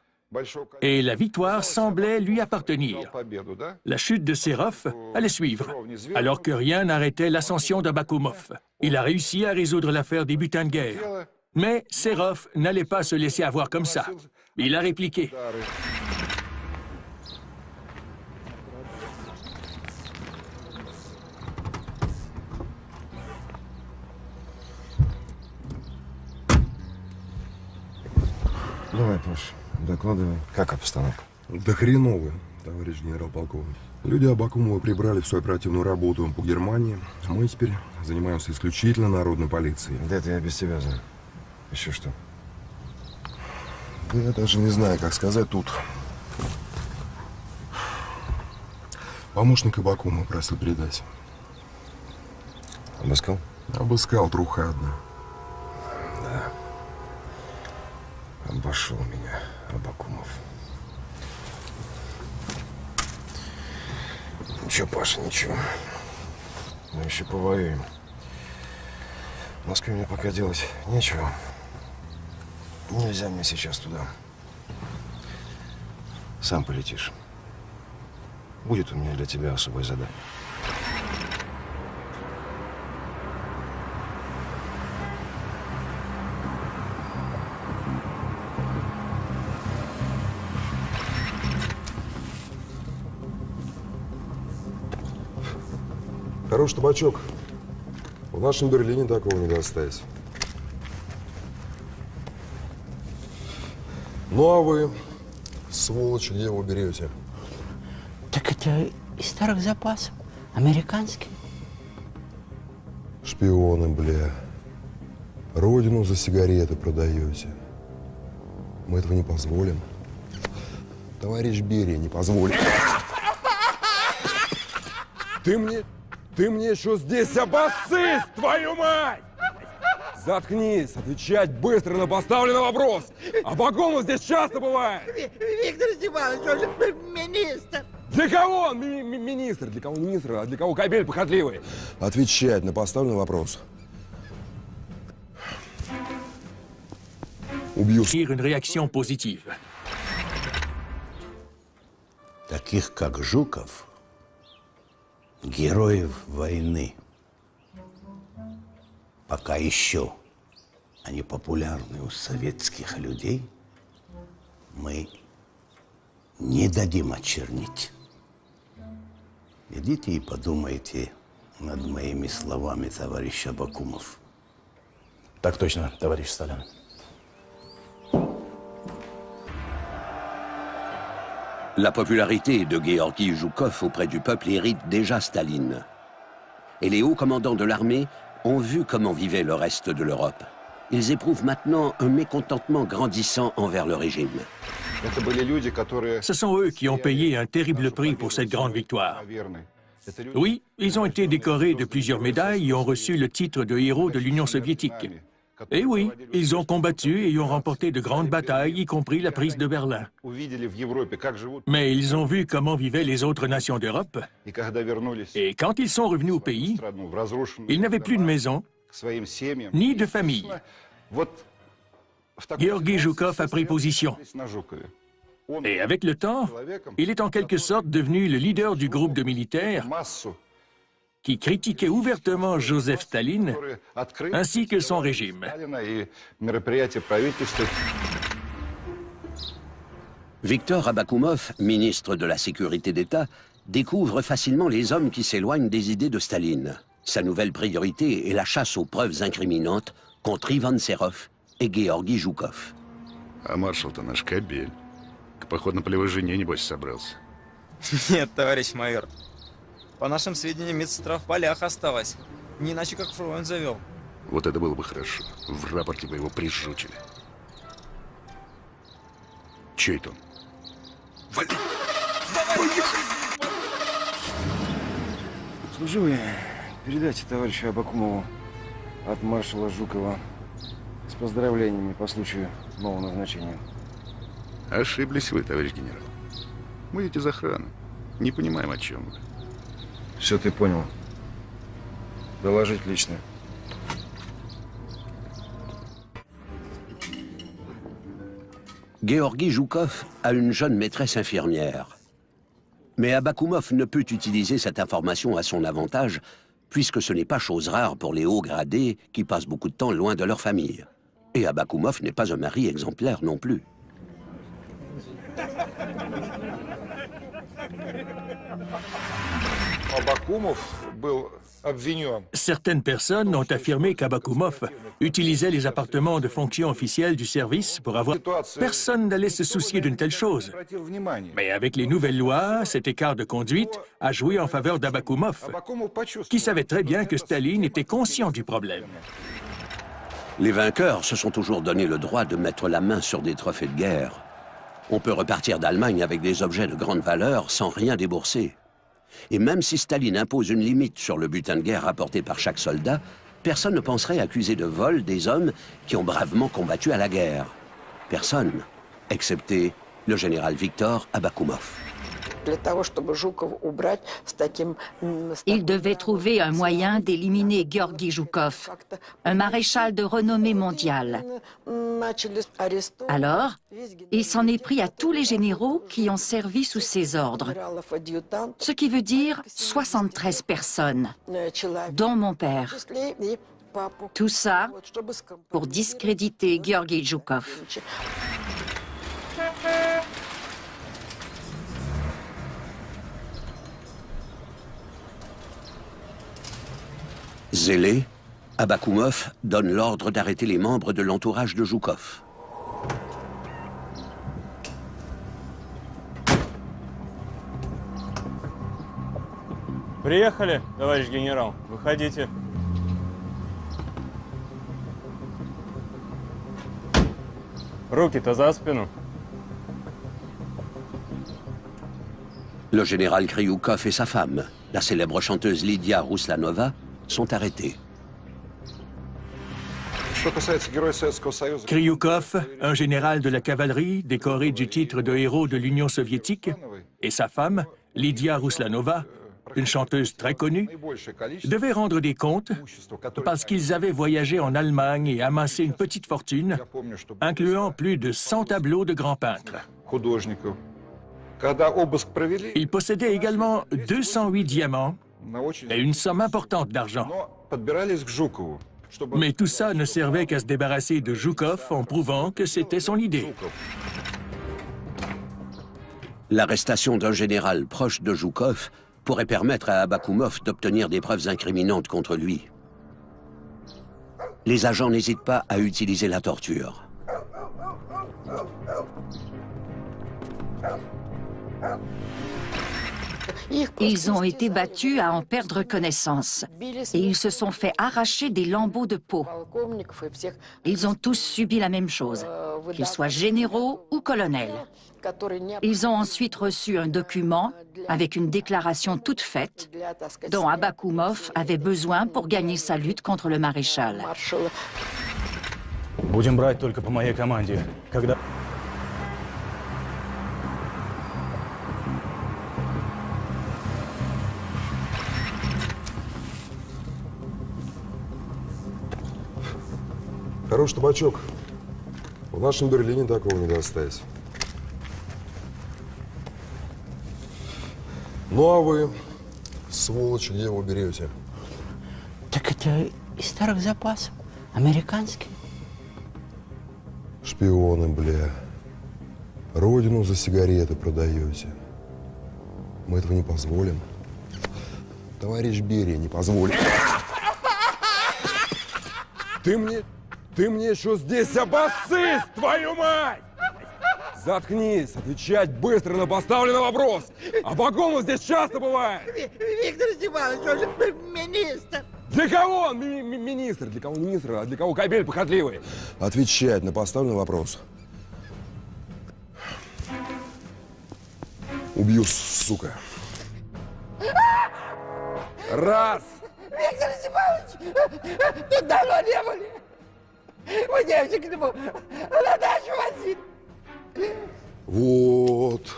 et la victoire semblait lui appartenir. La chute de Serov allait suivre, alors que rien n'arrêtait l'ascension d'Abakoumov. Il a réussi à résoudre l'affaire des butins de guerre. Mais Serov n'allait pas se laisser avoir comme ça. Il a répliqué. Давай, Паш, докладывай. Как обстановка? Да хреново, товарищ генерал-полковник. Люди Абакумова прибрали всю оперативную работу по Германии. Мы теперь занимаемся исключительно народной полицией. Да это я без тебя знаю. Еще что? Да я даже не знаю, как сказать тут. Помощник Абакума просил передать. Обыскал? Обыскал, труха одна. Да. Обошел меня Абакумов. Ничего, Паша, ничего. Мы еще повоюем. В Москве мне пока делать нечего. Нельзя мне сейчас туда. Сам полетишь. Будет у меня для тебя особое задание. Хороший табачок. В нашем Берлине такого не достать. Ну а вы, сволочи, где его берете? Так это из старых запасов. Американские. Шпионы, бля. Родину за сигареты продаете. Мы этого не позволим. Товарищ Берия не позволит. Ты мне что здесь обоссысь, твою мать! Заткнись, отвечать быстро на поставленный вопрос. Абакумов здесь часто бывает. Виктор Степанович, он же министр. Для кого он министр? Для кого министр, а для кого кобель похотливый? Отвечать на поставленный вопрос. Убью. Une réaction positive. Таких, как Жуков, героев войны, пока еще они популярны у советских людей, мы не дадим очернить. Идите и подумайте над моими словами, товарищ Абакумов. Так точно, товарищ Сталин. La popularité de Georgi Joukov auprès du peuple irrite déjà Staline. Et les hauts commandants de l'armée ont vu comment vivait le reste de l'Europe. Ils éprouvent maintenant un mécontentement grandissant envers le régime. Ce sont eux qui ont payé un terrible prix pour cette grande victoire. Oui, ils ont été décorés de plusieurs médailles et ont reçu le titre de héros de l'Union soviétique. Eh oui, ils ont combattu et ont remporté de grandes batailles, y compris la prise de Berlin. Mais ils ont vu comment vivaient les autres nations d'Europe. Et quand ils sont revenus au pays, ils n'avaient plus de maison, ni de famille. Georgi Zhukov a pris position. Et avec le temps, il est en quelque sorte devenu le leader du groupe de militaires qui critiquait ouvertement Joseph Staline ainsi que son régime. Viktor Abakoumov, ministre de la Sécurité d'État, découvre facilement les hommes qui s'éloignent des idées de Staline. Sa nouvelle priorité est la chasse aux preuves incriminantes contre Ivan Serov et Georgi Zhukov. А маршал-то наш кобель. К походно-полевой жене, небось, собрался. Нет, товарищ майор. По нашим сведениям, медсестра в полях осталась. Не иначе, как фронт завел. Вот это было бы хорошо. В рапорте бы его прижучили. Чей это он? Вали! Служивые, передайте товарищу Абакумову от маршала Жукова с поздравлениями по случаю нового назначения. Ошиблись вы, товарищ генерал. Мы ведь из охраны. Не понимаем, о чем вы. Все ты понял. Доложить лично. Georgi Zhukov a une jeune maîtresse infirmière. Mais Abakoumov ne peut utiliser cette information à son avantage, puisque ce n'est pas chose rare pour les hauts gradés qui passent beaucoup de temps loin de leur famille. Et Abakoumov n'est pas un mari exemplaire non plus. Certaines personnes ont affirmé qu'Abakoumov utilisait les appartements de fonction officielle du service pour avoir... Personne n'allait se soucier d'une telle chose. Mais avec les nouvelles lois, cet écart de conduite a joué en faveur d'Abakoumov, qui savait très bien que Staline était conscient du problème. Les vainqueurs se sont toujours donné le droit de mettre la main sur des trophées de guerre. On peut repartir d'Allemagne avec des objets de grande valeur sans rien débourser. Et même si Staline impose une limite sur le butin de guerre apporté par chaque soldat, personne ne penserait accuser de vol des hommes qui ont bravement combattu à la guerre. Personne, excepté le général Viktor Abakoumov. Il devait trouver un moyen d'éliminer Georgi Zhukov, un maréchal de renommée mondiale. Alors, il s'en est pris à tous les généraux qui ont servi sous ses ordres, ce qui veut dire 73 personnes, dont mon père. Tout ça pour discréditer Georgi Zhukov. Zélé, Abakoumov donne l'ordre d'arrêter les membres de l'entourage de Zhukov. Приехали, товарищ генерал. Выходите. Руки-то за спину. Le général Kryukov et sa femme, la célèbre chanteuse Lydia Ruslanova, sont arrêtés. Kryukov, un général de la cavalerie décoré du titre de héros de l'Union soviétique, et sa femme, Lydia Ruslanova, une chanteuse très connue, devaient rendre des comptes parce qu'ils avaient voyagé en Allemagne et amassé une petite fortune, incluant plus de 100 tableaux de grands peintres. Ils possédaient également 208 diamants et une somme importante d'argent. Mais tout ça ne servait qu'à se débarrasser de Zhukov en prouvant que c'était son idée. L'arrestation d'un général proche de Zhukov pourrait permettre à Abakoumov d'obtenir des preuves incriminantes contre lui. Les agents n'hésitent pas à utiliser la torture. Ils ont été battus à en perdre connaissance et ils se sont fait arracher des lambeaux de peau. Ils ont tous subi la même chose, qu'ils soient généraux ou colonels. Ils ont ensuite reçu un document avec une déclaration toute faite dont Abakoumov avait besoin pour gagner sa lutte contre le maréchal. Будем брать только по моей команде. Когда... Хороший табачок. В нашем Берлине такого не достать. Ну а вы, сволочи, где его берете? Так это из старых запасов. Американский. Шпионы, бля. Родину за сигареты продаете. Мы этого не позволим. Товарищ Берия не позволит. Ты мне что здесь обоссысь, твою мать! Заткнись, отвечать быстро на поставленный вопрос. А Багонов здесь часто бывает. Виктор Степанович, он же министр. Для кого он министр? Для кого министр, а для кого кобель похотливый? Отвечать на поставленный вопрос. Убью, сука. Раз. Виктор Степанович, тут давно не были. Мы девочек к нему на дачу возили. Вот.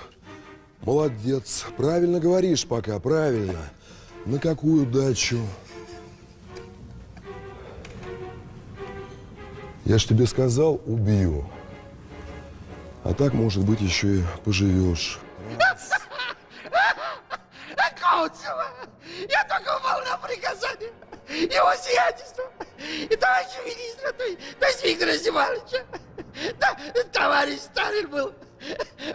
Молодец. Правильно говоришь пока, правильно. На какую дачу? Я ж тебе сказал, убью. А так, может быть, еще и поживешь. Каутцева! Я только выполнял приказание его сиятельства и товарища министра, то есть Виктора Степановича. Да, товарищ Сталин был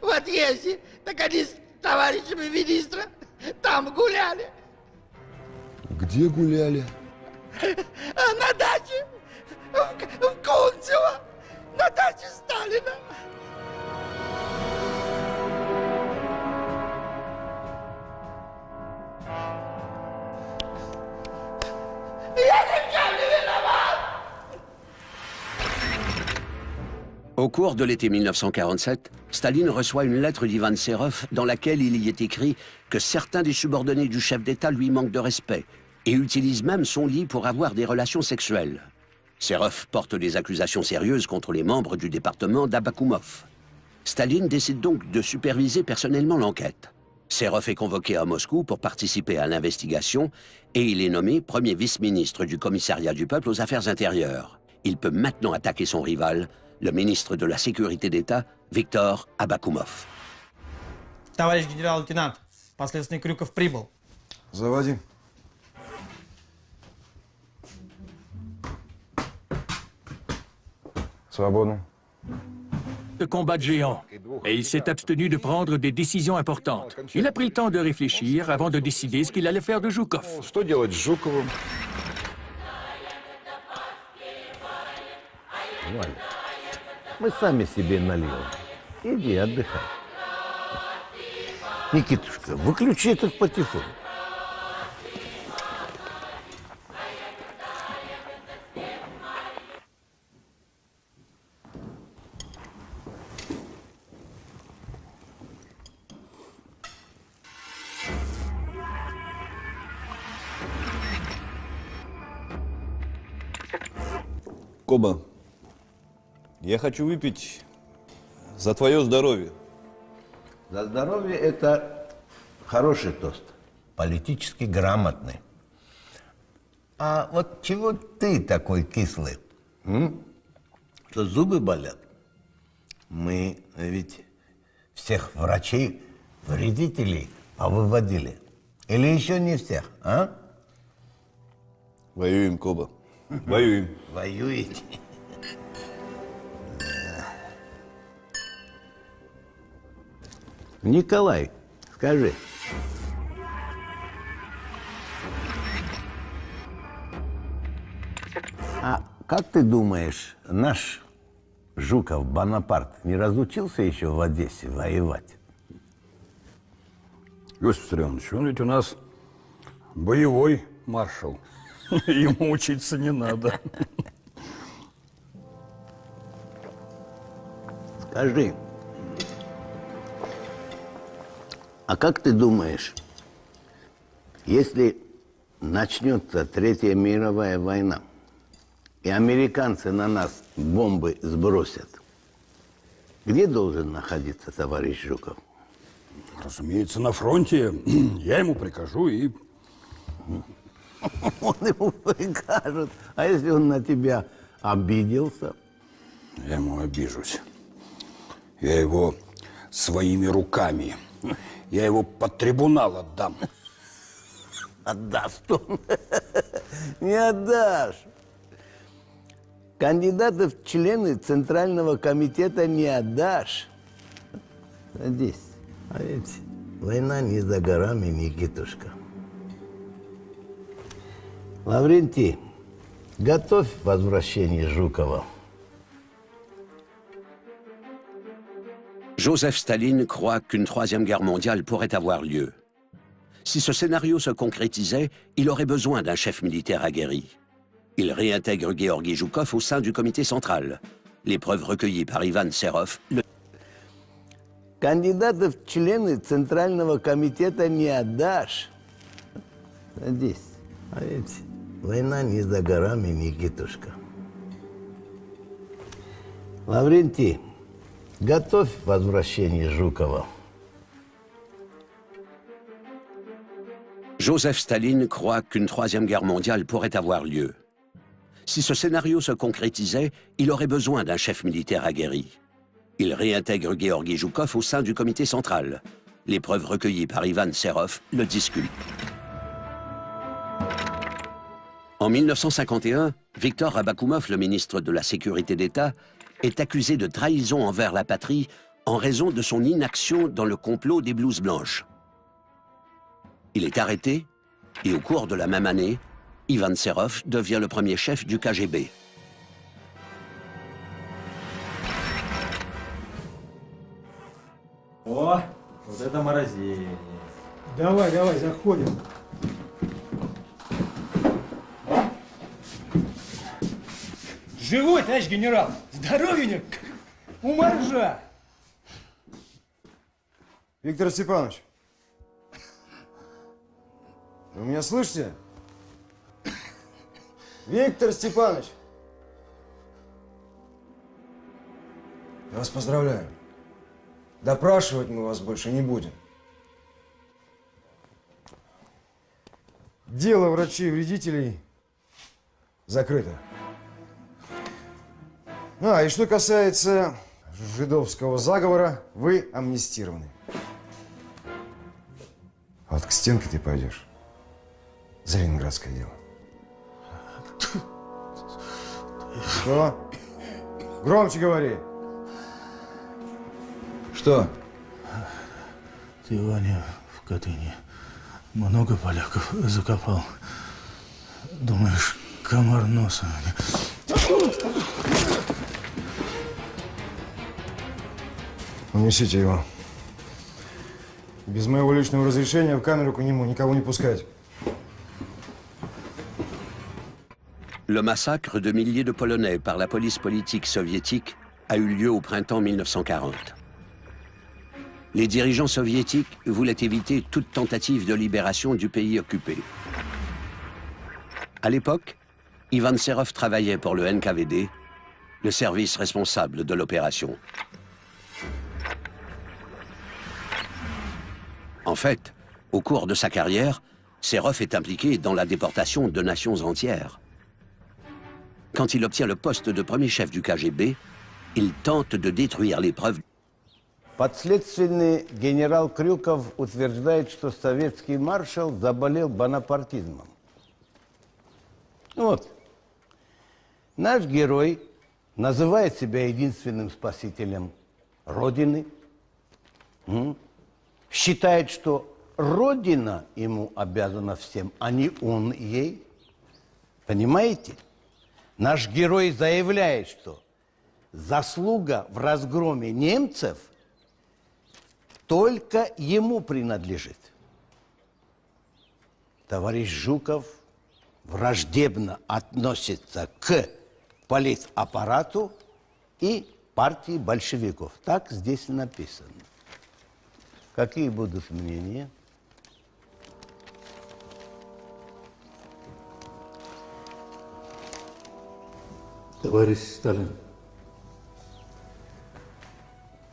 в отъезде, так они с товарищами министра там гуляли. Где гуляли? На даче в Кунцево, на даче Сталина. Я ни в чем не виноват! Au cours de l'été 1947, Staline reçoit une lettre d'Ivan Serov dans laquelle il y est écrit que certains des subordonnés du chef d'État lui manquent de respect et utilisent même son lit pour avoir des relations sexuelles. Serov porte des accusations sérieuses contre les membres du département d'Abakoumov. Staline décide donc de superviser personnellement l'enquête. Serov est convoqué à Moscou pour participer à l'investigation et il est nommé premier vice-ministre du commissariat du peuple aux affaires intérieures. Il peut maintenant attaquer son rival, le ministre de la Sécurité d'État, Виктор Абакумов. Товарищ генерал-лейтенант, последственный Крюков прибыл. Заводи. Свободно. De combat de géant, et il s'est abstenu de prendre des décisions importantes. Il a pris le temps de réfléchir avant de décider ce qu'il allait faire de Жуков. Что делать с Жуковым? Валя, мы сами себе нальем. Иди, отдыхай. Никитушка, выключи этот патефон. Коба, я хочу выпить за твое здоровье. За здоровье – это хороший тост, политически грамотный. А вот чего ты такой кислый? Что зубы болят? Мы ведь всех врачей, вредителей повыводили. Или еще не всех, а? Воюем, Коба. Воюем. Воюете? Николай, скажи. А как ты думаешь, наш Жуков Бонапарт не разучился еще в Одессе воевать? Иосиф Виссарионович, он ведь у нас боевой маршал. Ему учиться не надо. Скажи, а как ты думаешь, если начнется Третья мировая война, и американцы на нас бомбы сбросят, где должен находиться товарищ Жуков? Разумеется, на фронте. Я ему прикажу и... Он ему прикажет. А если он на тебя обиделся? Я ему обижусь. Я его своими руками. Я его под трибунал отдам. Отдаст он. Не отдашь. Кандидатов в члены Центрального комитета не отдашь. Садись. А ведь война не за горами, Никитушка. Лаврентий, готовь возвращение Жукова. Joseph Staline croit qu'une troisième guerre mondiale pourrait avoir lieu. Si ce scénario se concrétisait, il aurait besoin d'un chef militaire aguerri. Il réintègre Georgi Joukov au sein du comité central. Les preuves recueillies par Ivan Serov le... Кандидатов в члены Центрального комитета не отдашь. Садись. А ведь война не за горами, Никитушка. Лаврентий, готовь возвращение Жукова. Joseph Staline croit qu'une troisième guerre mondiale pourrait avoir lieu. Si ce scénario se concrétisait, il aurait besoin d'un chef militaire aguerri. Il réintègre Georgi Joukov au sein du comité central. Les preuves recueillies par Ivan Serov le disculpent. En 1951, Viktor Abakoumov, le ministre de la Sécurité d'État, est accusé de trahison envers la patrie en raison de son inaction dans le complot des blouses blanches. Il est arrêté et au cours de la même année, Ivan Serov devient le premier chef du KGB. О, вот это морозение. Давай, давай, заходим. Живой, товарищ генерал! Здоровенек! У моржа! Виктор Степанович, вы меня слышите? Виктор Степанович! Я вас поздравляю. Допрашивать мы вас больше не будем. Дело врачей-вредителей закрыто. И что касается жидовского заговора, вы амнистированы. Вот к стенке ты пойдешь за ленинградское дело. Что? Громче говори. Что? Ты, Ваня, в Катыни много поляков закопал. Думаешь, комар носом? Унесите его. Без моего личного разрешения в камеру к нему никого не пускать. Le massacre de milliers de Polonais par la police politique soviétique a eu lieu au printemps 1940. Les dirigeants soviétiques voulaient éviter toute tentative de libération du pays occupé. À l'époque, Ivan Serov travaillait pour le NKVD, le service responsable de l'opération. En fait, au cours de sa carrière, Serov est impliqué dans la déportation de nations entières. Quand il obtient le poste de premier chef du KGB, il tente de détruire les preuves. Подследственный генерал Крюков утверждает, что советский маршал заболел бонапартизмом. Вот. Наш герой называет себя единственным спасителем Родины. Считает, что Родина ему обязана всем, а не он ей. Понимаете? Наш герой заявляет, что заслуга в разгроме немцев только ему принадлежит. Товарищ Жуков враждебно относится к политаппарату и партии большевиков. Так здесь написано. Какие будут мнения? Товарищ Сталин,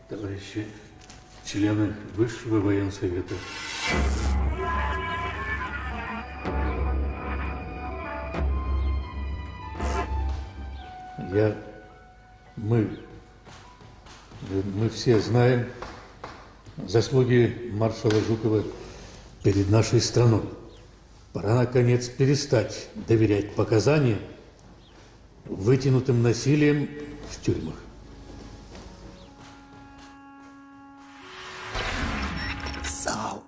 товарищи члены Высшего военсовета, мы все знаем заслуги маршала Жукова перед нашей страной. Пора, наконец, перестать доверять показаниям, вытянутым насилием в тюрьмах. Зал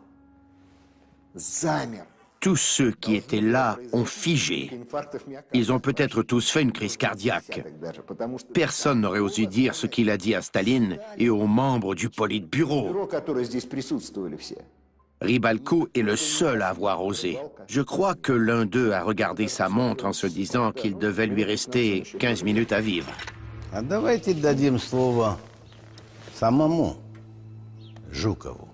замер. Tous ceux qui étaient là ont figé. Ils ont peut-être tous fait une crise cardiaque. Personne n'aurait osé dire ce qu'il a dit à Staline et aux membres du Politburo. Rybalko est le seul à avoir osé. Je crois que l'un d'eux a regardé sa montre en se disant qu'il devait lui rester 15 minutes à vivre. А давайте дадим слово самому Жукову.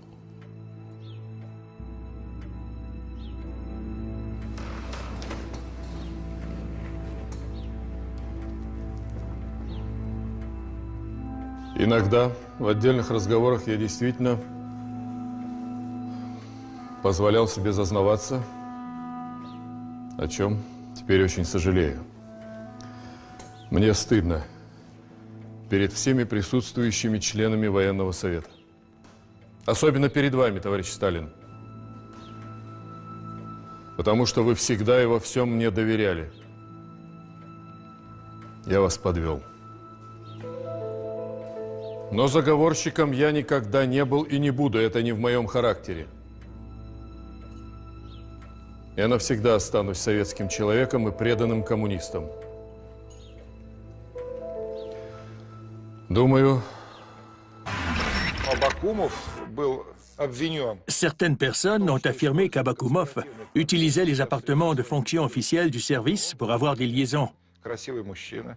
Иногда в отдельных разговорах я действительно позволял себе зазнаваться, о чем теперь очень сожалею. Мне стыдно перед всеми присутствующими членами военного совета. Особенно перед вами, товарищ Сталин. Потому что вы всегда и во всем мне доверяли. Я вас подвел. Но заговорщиком я никогда не был и не буду, это не в моем характере. Я навсегда останусь советским человеком и преданным коммунистом. Думаю, Абакумов был обвинен. Certaines personnes ont affirmé qu'Abakoumov utilisait les appartements de fonction officielle du service pour avoir des liaisons. Красивый мужчина.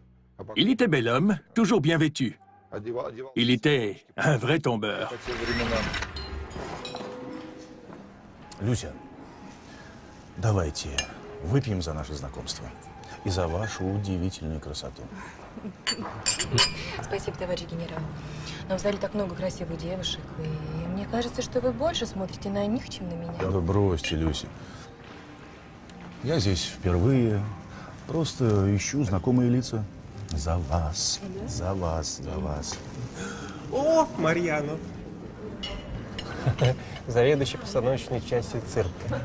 Il était bel homme, toujours bien vêtu. Il était un vrai tombeur. Люся, давайте выпьем за наше знакомство и за вашу удивительную красоту. Спасибо, товарищ генерал. Но в зале так много красивых девушек, и мне кажется, что вы больше смотрите на них, чем на меня. Да бросьте, Люся. Я здесь впервые. Просто ищу знакомые лица. За вас, за вас, за вас. О, Марьяну! Заведующий постановочной частью цирка.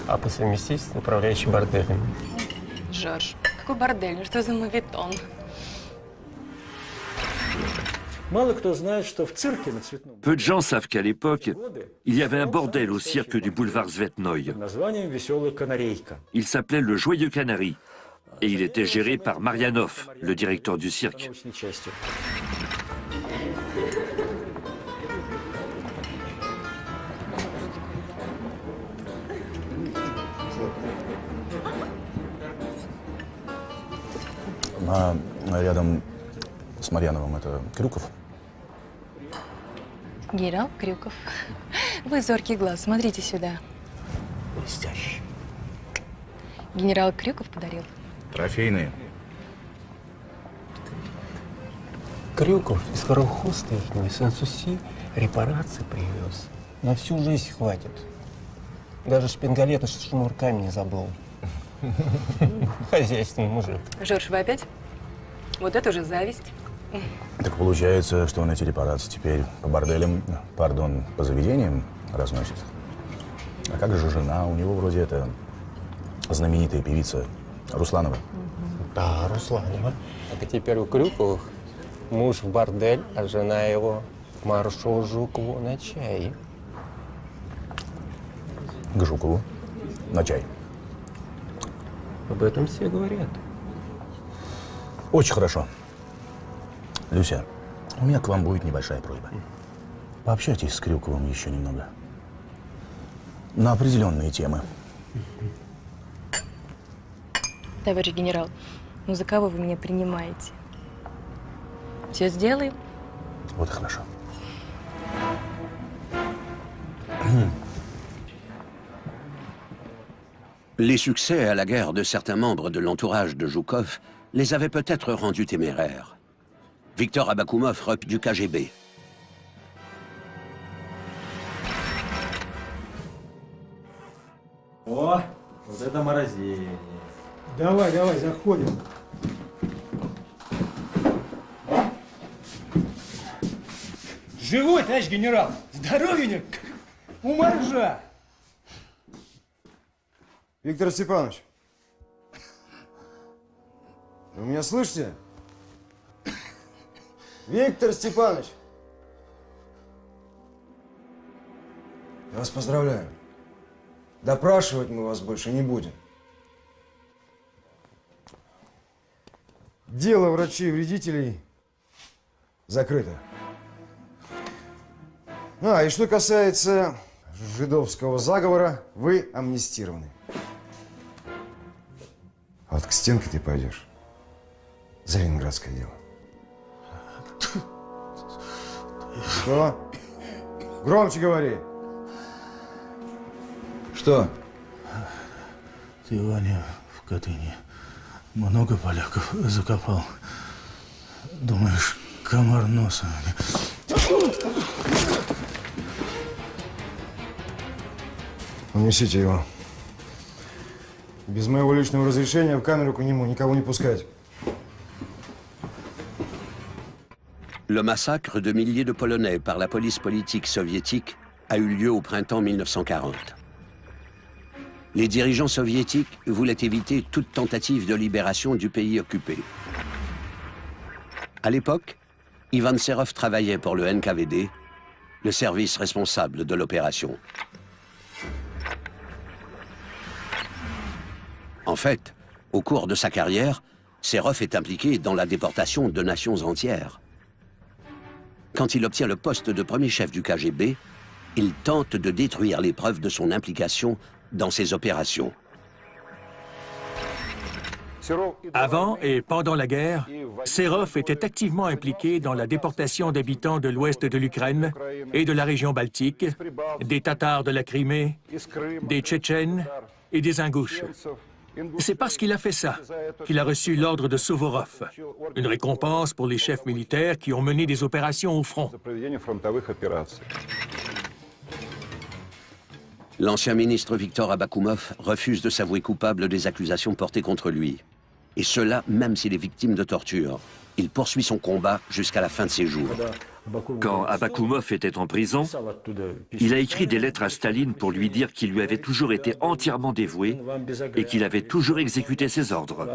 А по совместительству управляющий борделем. Жорж, какой бордель? Что за моветон? Мало кто знает, что в цирке на Цветном... Peu de gens savent qu'à l'époque, il y avait un bordel au cirque du boulevard Zvetnoï. Названием «Веселая канарейка». Il s'appelait le Joyeux Canari. Et il était géré par Marianov, le directeur du cirque. Рядом с Марьяновым это Крюков? Генерал Крюков. Вы зоркий глаз, смотрите сюда. Блестящий. Генерал Крюков подарил. Трофейные. Крюков из Хорохоста их Сан-Суси репарации привез. На всю жизнь хватит. Даже шпингалеты с шнурками не забыл. Хозяйственный мужик. Жорж, вы опять? Вот это уже зависть. Так получается, что он эти репарации теперь по борделям, пардон, по заведениям разносит. А как же жена? У него вроде это знаменитая певица Русланова. Да, Русланова. Это теперь у Крюковых муж в бордель, а жена его к маршалу Жукову на чай. К Жукову на чай. Об этом все говорят. Очень хорошо. Люся, у меня к вам будет небольшая просьба. Пообщайтесь с Крюковым еще немного. На определенные темы. Товарищ генерал, ну за кого вы меня принимаете? Все сделаем. Вот и хорошо. Les succès à la guerre de certains membres de l'entourage de Joukov les avait peut-être rendus téméraires. Viktor Abakoumov, RUP du KGB. О, вот это морозение. Давай, давай, заходим. Живой, товарищ генерал! Здоровенек! У моржа! Виктор Степанович, вы меня слышите? Виктор Степанович! Я вас поздравляю. Допрашивать мы вас больше не будем. Дело врачей-вредителей закрыто. И что касается жидовского заговора, вы амнистированы. А вот к стенке ты пойдешь за ленинградское дело. Что? Громче говори. Что? Ты, Ваня, в Катыни много поляков закопал. Думаешь, комар носа? Унесите его. Без моего личного разрешения в камеру к нему никого не пускать. Le massacre de milliers de Polonais par la police politique soviétique a eu lieu au printemps 1940. Les dirigeants soviétiques voulaient éviter toute tentative de libération du pays occupé. À l'époque, Ivan Serov travaillait pour le NKVD, le service responsable de l'opération. En fait, au cours de sa carrière, Serov est impliqué dans la déportation de nations entières. Quand il obtient le poste de premier chef du KGB, il tente de détruire les preuves de son implication dans ces opérations. Avant et pendant la guerre, Serov était activement impliqué dans la déportation d'habitants de l'ouest de l'Ukraine et de la région baltique, des Tatars de la Crimée, des Tchétchènes et des Ingouches. C'est parce qu'il a fait ça qu'il a reçu l'ordre de Suvorov, une récompense pour les chefs militaires qui ont mené des opérations au front. L'ancien ministre Viktor Abakoumov refuse de s'avouer coupable des accusations portées contre lui. Et cela, même s'il est victime de torture. Il poursuit son combat jusqu'à la fin de ses jours. Quand Abakoumov était en prison, il a écrit des lettres à Staline pour lui dire qu'il lui avait toujours été entièrement dévoué et qu'il avait toujours exécuté ses ordres.